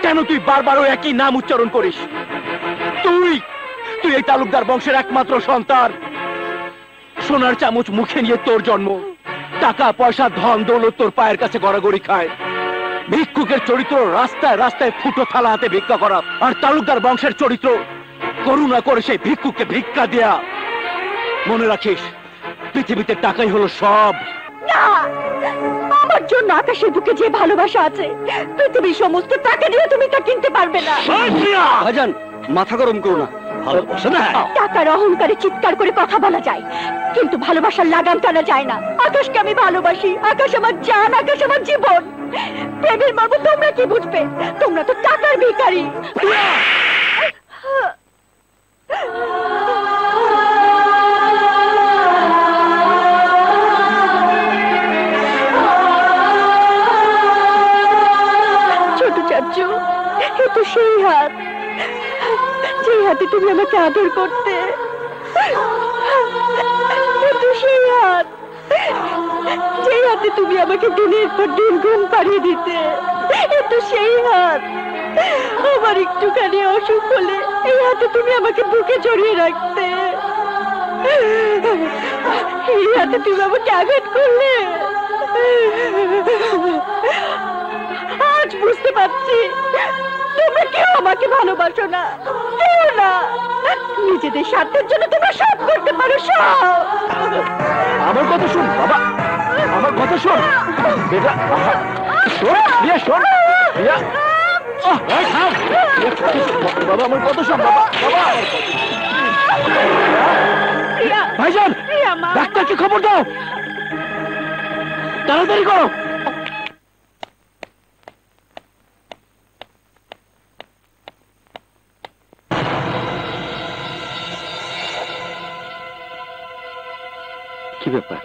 কেন তুই বারবার ওই একই নাম উচ্চারণ করিস? তুই তুই এই তালুকদার বংশের একমাত্র সন্তান। সোনার চামচ মুখে নিয়ে তোর জন্ম, টাকা পয়সা ধন দৌলত তোর পায়ের কাছে গড়াগড়ি খায়। ভিক্ষুকের চরিত্র রাস্তায় রাস্তায় ফুটো থালা হাতে ভিক্ষা করা, আর তালুকদার বংশের চরিত্র করুণা করে সেই ভিক্ষুককে ভিক্ষা দেয়া। মনে রাখিস, পৃথিবীতে টাকাই হলো সব। না, আমার জন্য আকাশের বুকে যে ভালোবাসা আছে, পৃথিবীর সমস্ত টাকা দিয়ে তুমি তা কিনতে পারবে না। ভাইজান, মাথা গরম করো না। ভালোবাসা না, টাকার অহংকারে চিৎকার করে কথা বলা যায়, কিন্তু ভালোবাসার লাগাম টানা যায় না। আকাশকে আমি ভালোবাসি, আকাশ আমার জান, আকাশ আমার জীবন। প্রেমের মর্ম তোমরা কি বুঝবে? তোমরা তো টাকার ভিখারি। ছোট চাচু, এ তো সেই হাত, যে হাতে তুমি আমাকে আদর করতে। এ তো সেই হাত, যে হাতে তুমি আমাকে দিনের পর দিন ঘুম পাড়িয়ে দিতে। এ তো সেই হাত, আমার একটুখানি অসুখ হলে এই হাতে তুমি আমাকে বুকে জড়িয়ে রাখতে। এই হাতে তুমি আমাকে আঘাত করলে। আজ বুঝতে পারছি তোমরা কেউ আমাকে ভালোবাসো না, কেউ না। নিজেদের স্বার্থের জন্য তোমরা সব করতে পারো, সব। আমার কথা শোন বাবা, আমার কথা শোন বেটা। শোন প্রিয়া, শোন প্রিয়া। বাবা আমার কথা শোন বাবা। বাবা ভাইজান, ডাক্তারকে খবর দাও। তাড়াতাড়ি করো। কি ব্যাপার,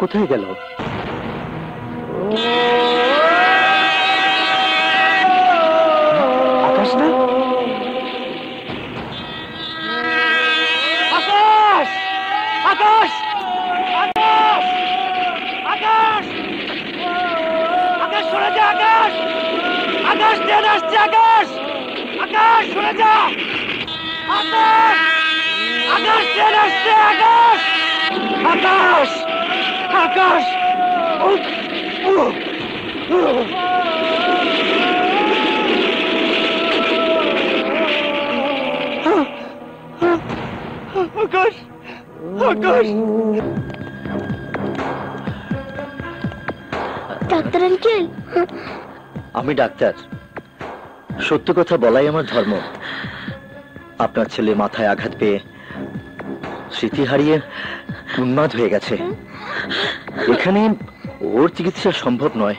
কোথায় গেল? আকাশ না? আকাশ! আকাশ! আকাশ! আকাশ! আকাশ সরে যা, আকাশ! আকাশ ট্রেন আসছে, আকাশ! আকাশ সরে যা! আকাশ! আকাশ ট্রেন আসছে, আকাশ! আকাশ! আকাশ! আকাশ! আকাশ! ডাক্তার আঙ্কেল, আমি ডাক্তার, সত্য কথা বলাই আমার ধর্ম। আপনার ছেলে মাথায় আঘাত পেয়ে স্মৃতি হারিয়ে উন্মাদ হয়ে গেছে। এখানে ওর চিকিৎসা সম্ভব নয়।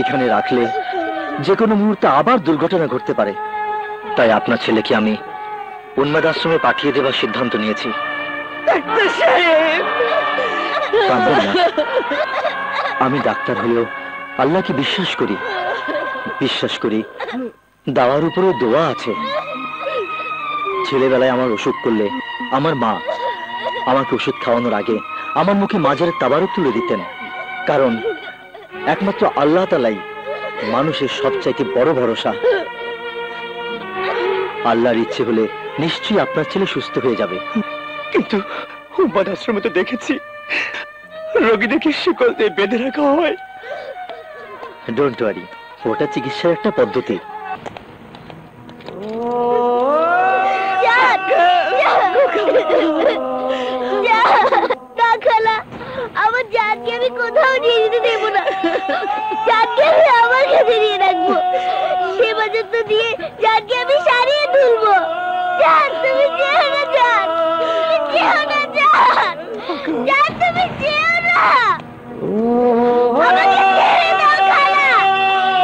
এখানে রাখলে যে কোনো মুহূর্তে আবার দুর্ঘটনা ঘটতে পারে। তাই আপনার ছেলেকে আমি উন্মাদ আশ্রমে পাঠিয়ে দেওয়ার সিদ্ধান্ত নিয়েছি। কাঁদবেন না। আমি ডাক্তার হলেও আল্লাহকে বিশ্বাস করি। বিশ্বাস করি দাওয়ার উপরেও দোয়া আছে। ছেলেবেলায় আমার অসুখ করলে আমার মা আমাকে ওষুধ খাওয়ানোর আগে আমার মুখে মাজারের তাবারক তুলে দিতেন। কারণ একমাত্র আল্লাহ তাআলাই মানুষের সবচাইতে বড় ভরসা। আল্লাহর ইচ্ছে হলে নিশ্চয়ই আপনার ছেলে সুস্থ হয়ে যাবে। কিন্তু উন্মাদ আশ্রমে তো দেখেছি রোগীদেরকে শিকল দিয়ে বেঁধে রাখা হয়। ডোন্ট ওয়ারি, ওটা চিকিৎসার একটা পদ্ধতি। আমার জানকে আমি কোথাও নিয়ে যেতে দেবো না। জানকে আমি আমার কাছে নিয়ে রাখবো। সে পর্যন্ত দিয়ে জানকে আমি সারিয়ে তুলবো। জান, তুমি যেও না, জান, তুমি যেও না, জান, জান, তুমি যেও না। আমাকে ছেড়ে দাও খালা।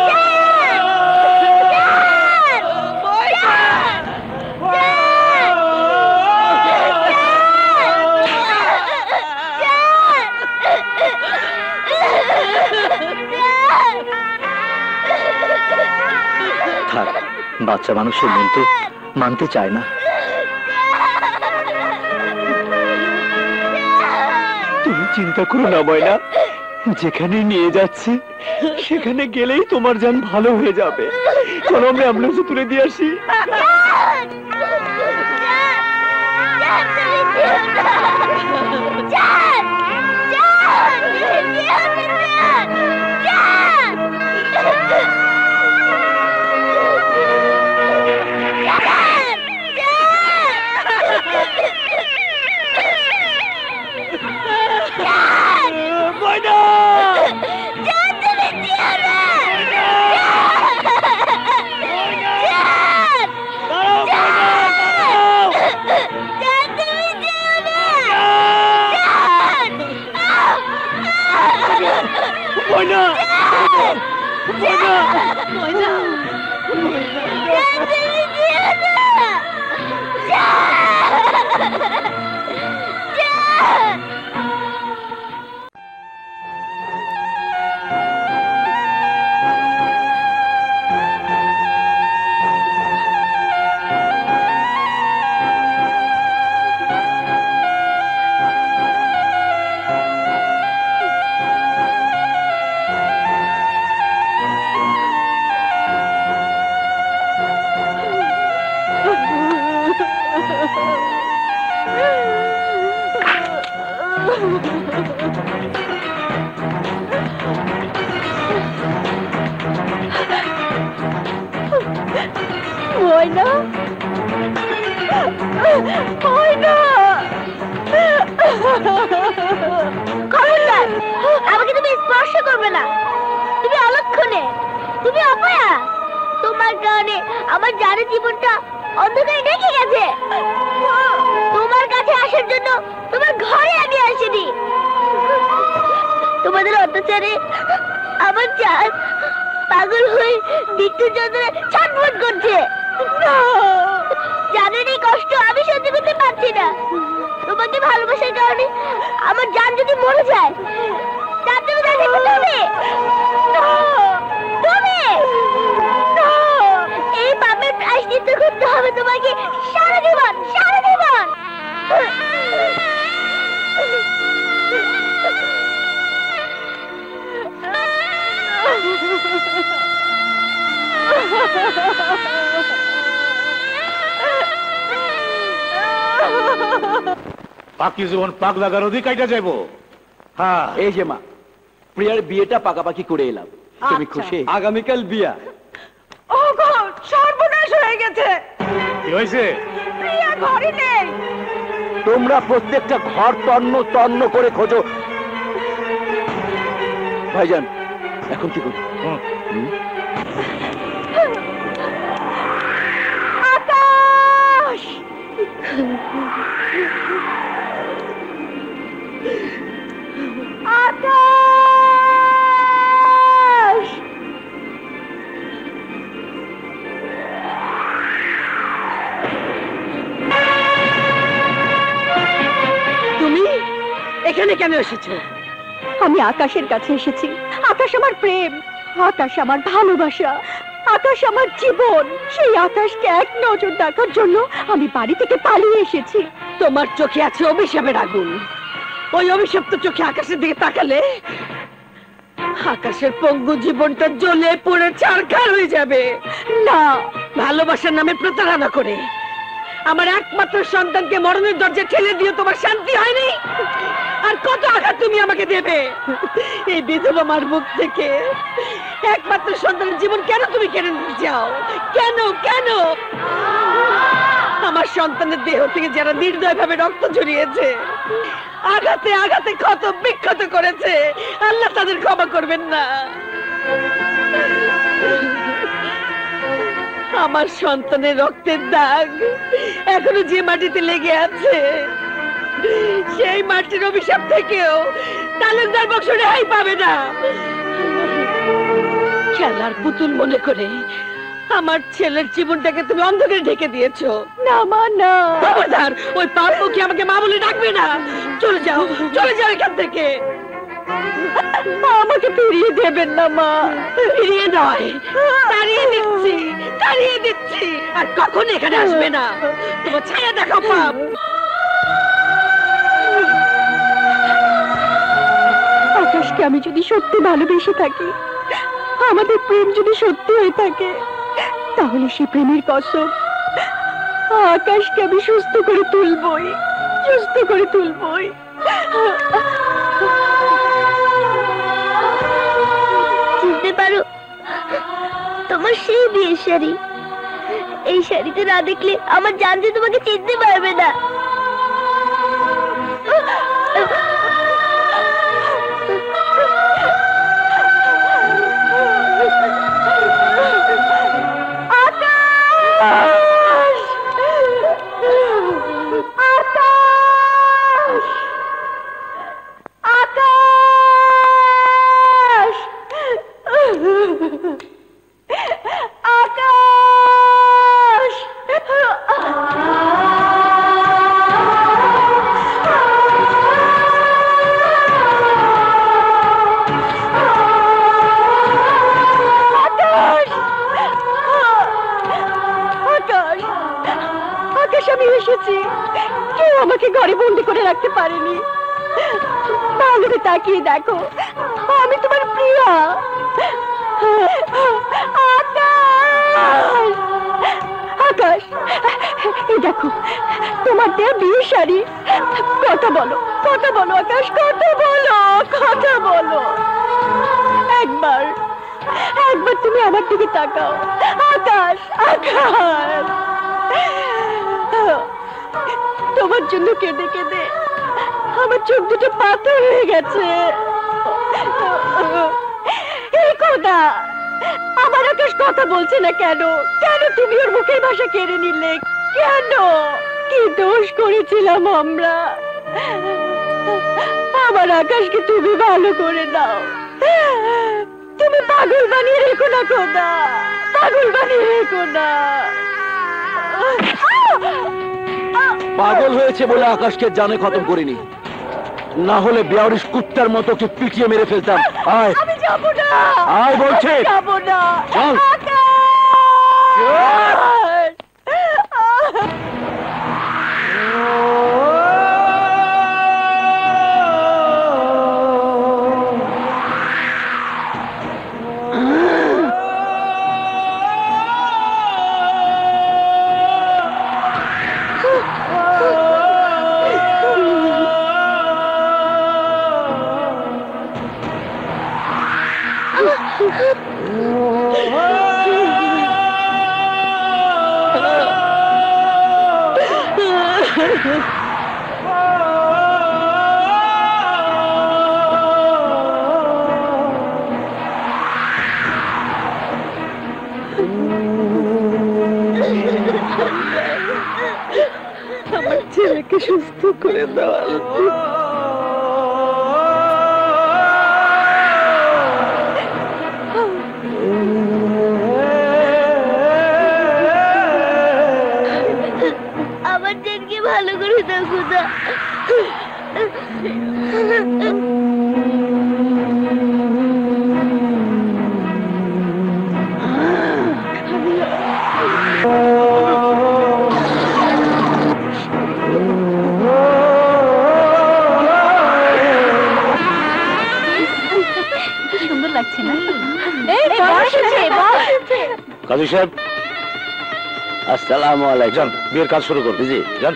জান, জান, থাক, বাচ্চা মানুষের মন তো মানতে চায় না। তুমি চিন্তা করো না ময়না, যেখানে নিয়ে যাচ্ছি সেখানে গেলেই তোমার জান ভালো হয়ে যাবে। চলো আমরা অ্যাম্বুলেন্সে তুলে দিয়ে আসি। ময়না, ময়না, খবরদার, আমাকে তুমি স্পর্শ করবে না। তুমি অলক্ষণে, তুমি অপয়া। তোমার কারণে আমার জানের জীবনটা অন্ধকারে ঢেকে গেছে। তোমার কাছে আসার জন্য হয়ে মৃত্যুর যন্ত্রণায় ছটফট করছে। জানেন এই কষ্ট আমি সহ্য করতে পারছি না। তোমাকে ভালোবাসার কারণে আমার জান যদি মরে যায় তার জন্য তাকে করতে হবে। এই পাপের প্রায়শ্চিত্ত করতে হবে তোমাকে সারা জীবন, সারা জীবন। বাকি জীবন পাক লাগার অধিকারটা যাইব। হ্যাঁ, এই যে মা, প্রিয়ার বিয়েটা পাকাপাকি করে এলাম। তুমি খুশি? আগামীকাল বিয়া। ও গো, সর্বনাশ হয়ে গেছে। কি হয়েছে? প্রিয়া ঘরে নেই। তোমরা প্রত্যেকটা ঘর তন্ন তন্ন করে খোঁজো। ভাইজান, এখন কি করি? আকাশ! আকাশ! তুমি এখানে কেন এসেছো? আমি আকাশের কাছে এসেছি। আকাশ আমার প্রেম, আকাশ আমার ভালোবাসা, আকাশ আমার জীবন। সেই আকাশকে এক নজর দেখার জন্য আমি বাড়ি থেকে পালিয়ে এসেছি। তোমার চোখে আছে অভিশাপের আগুন। ওই অভিশপ্ত চোখে আকাশের দিকে তাকালে আকাশের পঙ্গু জীবনটা জ্বলে পুড়ে ছারখার হয়ে যাবে। না, ভালোবাসার নামে প্রতারণা করে আমার একমাত্র সন্তানকে মরণের দরজায় ঠেলে দিয়ে তোমার শান্তি হয়নি? আর কত আঘাত তুমি আমাকে দেবে? এই বিধবা মার মুখ থেকে একমাত্র সন্তানের জীবন কেন তুমি কেড়ে নিতে চাও? কেন কেন? আমার সন্তানের দেহ থেকে যারা নির্দয় ভাবে রক্ত ঝরিয়েছে, আঘাতে আঘাতে ক্ষত বিক্ষত করেছে, আল্লাহ তাদের ক্ষমা করবেন না। আমার সন্তানের রক্তের দাগ এখনো যে মাটিতে লেগে আছে, সেই মাটির অভিশাপ থেকেও তালুকদার বংশ রেহাই পাবে না। খেলার পুতুল মনে করে আমার ছেলের জীবনটাকে তুমি অন্ধকারে ঢেকে দিয়েছো। না মা, না। খবরদার, ওই পাপকে আমাকে মা বলে ডাকবে না। চলে যাও, চলে যাও এখান থেকে। আমাকে ফিরিয়ে দেবেন না মা। ফিরিয়ে নয়, তাড়িয়ে দিচ্ছি, তাড়িয়ে দিচ্ছি। আর কখনো এখানে আসবে না। তোমার ছায়া দেখো পাপ। আকাশকে আমি যদি সত্যি ভালোবেসে থাকি, আমাদের প্রেম যদি সত্যি হয়ে থাকে, তাহলে সেই প্রেমের কসম আকাশকে আমি সুস্থ করে তুলবই, সুস্থ করে তুলবই। চিনতে পারো তোমার সেই বিয়ের শাড়ি? এই শাড়িতে না দেখলে আমার জান যে তোমাকে চিনতে পারবে না। আমি এসেছি, কেউ আমাকে ঘরে বন্দি করে রাখতে পারেনি। ভালো করে তাকিয়ে দেখো, আমি তোমার প্রিয়া। আকাশ, এই দেখো তোমার দেয়া বিয়ের শাড়ি। কথা বলো, কথা বলো আকাশ, কথা বলো, কথা বলো। একবার একবার তুমি আমার দিকে তাকাও আকাশ, আকাশ। তোমার জন্য কেঁদে কেঁদে আমার চোখ দুটো পাথর হয়ে গেছে। এই কথা আমার আকাশ কথা বলছে না কেন? কেন তুমি ওর মুখের ভাষা কেড়ে নিলে? কেন? কি দোষ করেছিলাম আমরা? আমার আকাশকে তুমি ভালো করে দাও, তুমি পাগল বানিয়ে রেখো না খোদা, পাগল বানিয়ে রেখো না। পাগল হয়েছে বলে আকাশকে জানে খতম করিনি, না হলে বেয়ারিশ কুত্তার মতো ওকে পিটিয়ে মেরে ফেলতাম। আয়, আমি যাবো না, আয় বলছে, যাবো না। চল। আমার ছেলেকে সুস্থ করে দাও। আমার জেনকে ভালো করে দাও খোদা। সুন্দর লাগছে না? কাজী সাহেব, আসসালামু আলাইকুম। যান বিয়ের কাজ শুরু করুন। জি যান।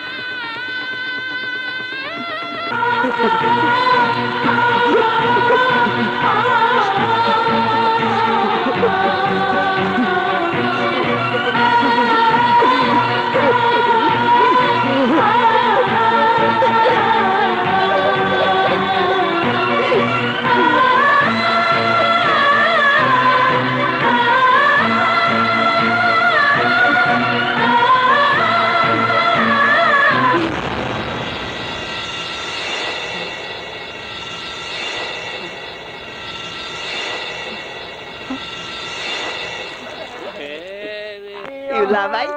ইউলা ভাই,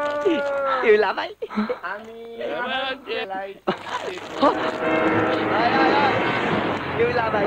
ইউলা ভাই, ইউলা ভাই।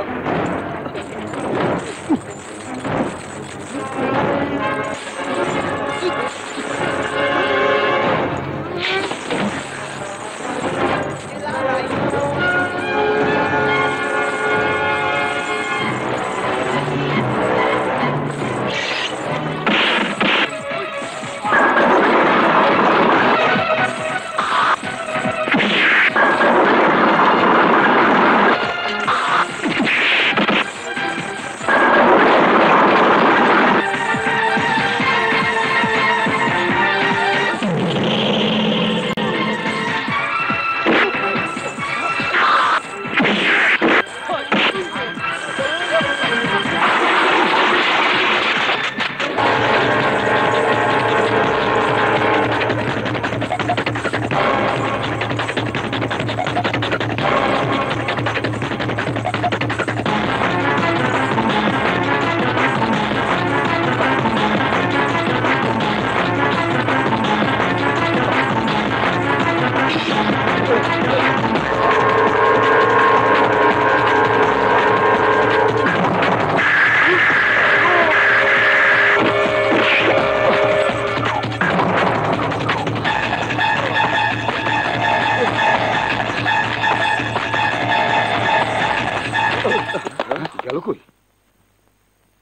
গেল কই?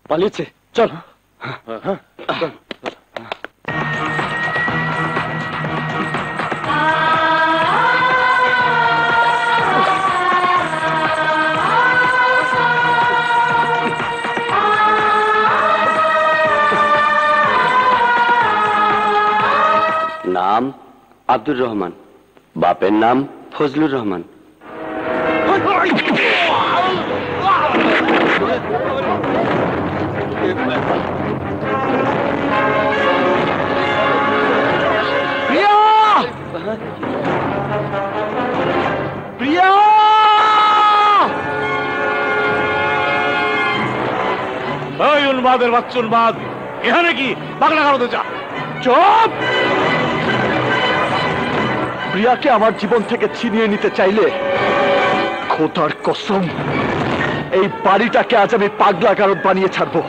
পালিয়েছে। চল। নাম আব্দুর রহমান, বাপের নাম ফজলুর রহমান। প্রিয়া, ওই উন্মাদ উন্মাদের বাচ্চা উন্মাদ, এখানে কি পাগলা গারদে যা। চুপ! প্রিয়াকে আমার জীবন থেকে ছিনিয়ে নিতে চাইলে খোদার কসম এই বাড়িটাকে আজ আমি পাগলা গারদ বানিয়ে ছাড়বো।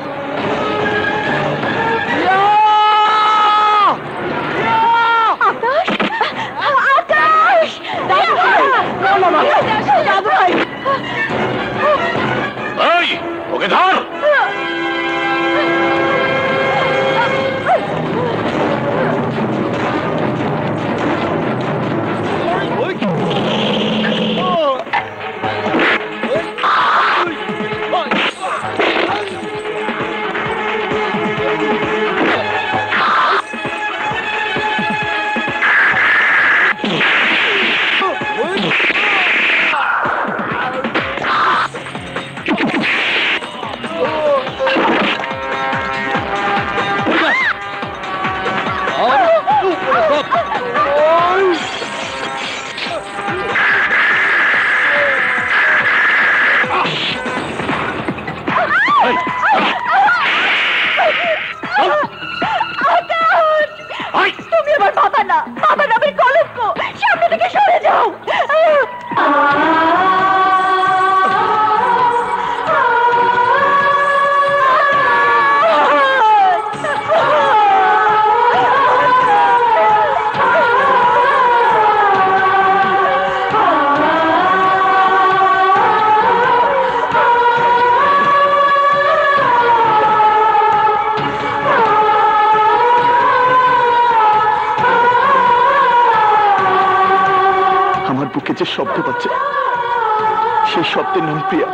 আকাশ! আকাশ! দাদু ভাই! এই, ওকে ধর। তুমি আমার বাবা না, বাবা নামের কলঙ্ক, সামনে থেকে সরে যাও। বুকে যে শব্দ পাচ্ছে সেই শব্দের নাম প্রিয়া।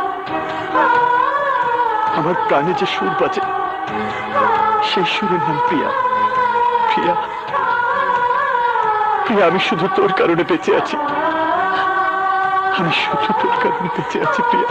আমার প্রাণে যে সুর বাজে সেই সুরের নাম প্রিয়া। প্রিয়া, প্রিয়া, আমি শুধু তোর কারণে বেঁচে আছি, আমি শুধু তোর কারণে বেঁচে আছি প্রিয়া।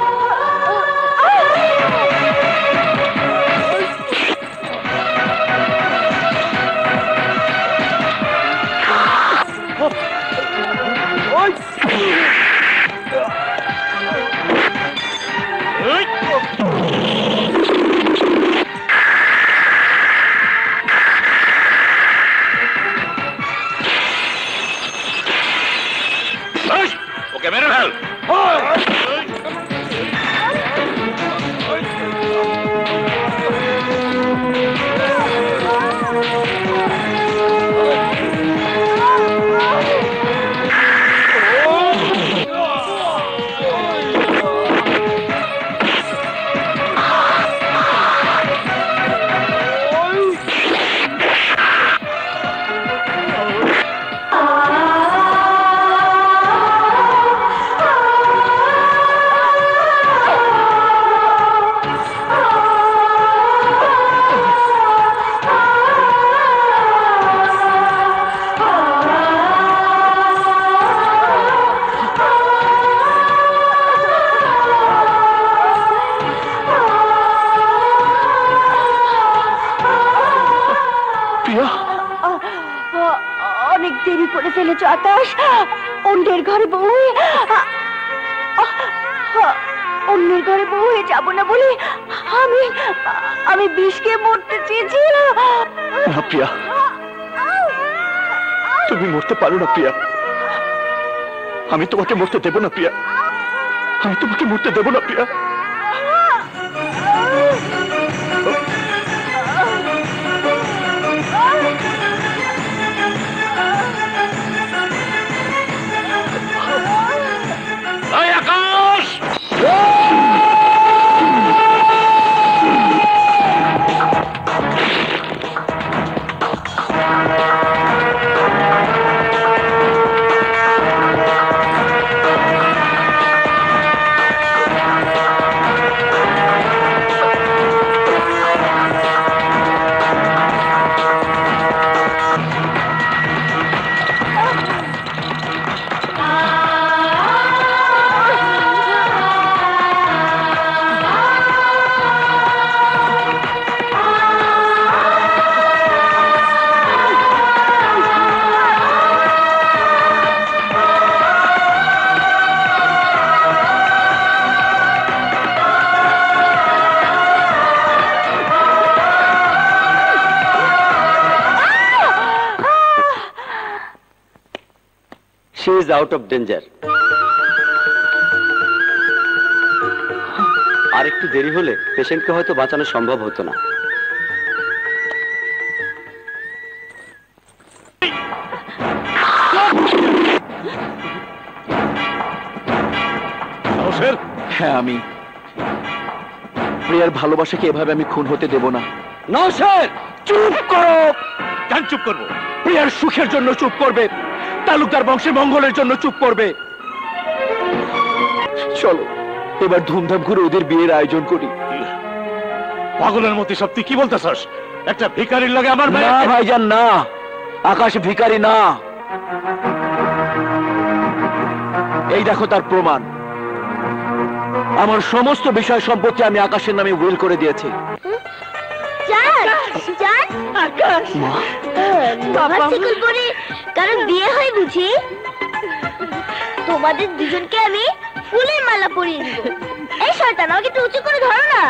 ওকে মেরে ফেল। অনেক দেরি করে ফেলেছ আকাশ। অন্যের ঘরে বউ হয়ে অন্যের ঘরে বউ হয়ে যাবো না বলে আমি বিষকে মরতে চেয়েছিলাম। না প্রিয়া, তুমি মরতে পারো না প্রিয়া। আমি তোমাকে মরতে দেব না প্রিয়া, আমি তোমাকে মরতে দেব না Priya. Akash, she is out of danger. আর একটু দেরি হলে পেশেন্টকে হয়তো বাঁচানো সম্ভব হতো না। হ্যাঁ, আমি প্রিয়ার ভালোবাসাকে এভাবে আমি খুন হতে দেব না। নওশাদ, চুপ করো। কেন চুপ করবো? প্রিয়ার সুখের জন্য চুপ করবে, তালুকদার বংশের মঙ্গলের জন্য চুপ করবে। চলো এবার ধুমধাম করে ওদের বিয়ের আয়োজন করি। পাগলের মতো সব তুই কি বলতেছস? একটা ভিখারির লাগে আমার না ভাইজান, না, আকাশ ভিখারি না। এই দেখো তার প্রমাণ। আমার সমস্ত বিষয় সম্পত্তি আমি আকাশের নামে উইল করে দিয়েছি। আকাশ কারণ বিয়ে হয় বুঝি? তোমাদের দুজনকে আমি ফুলের মালা পরিয়ে দিব। এই শয়তান, আমাকে একটু উঁচু করে ধরো না।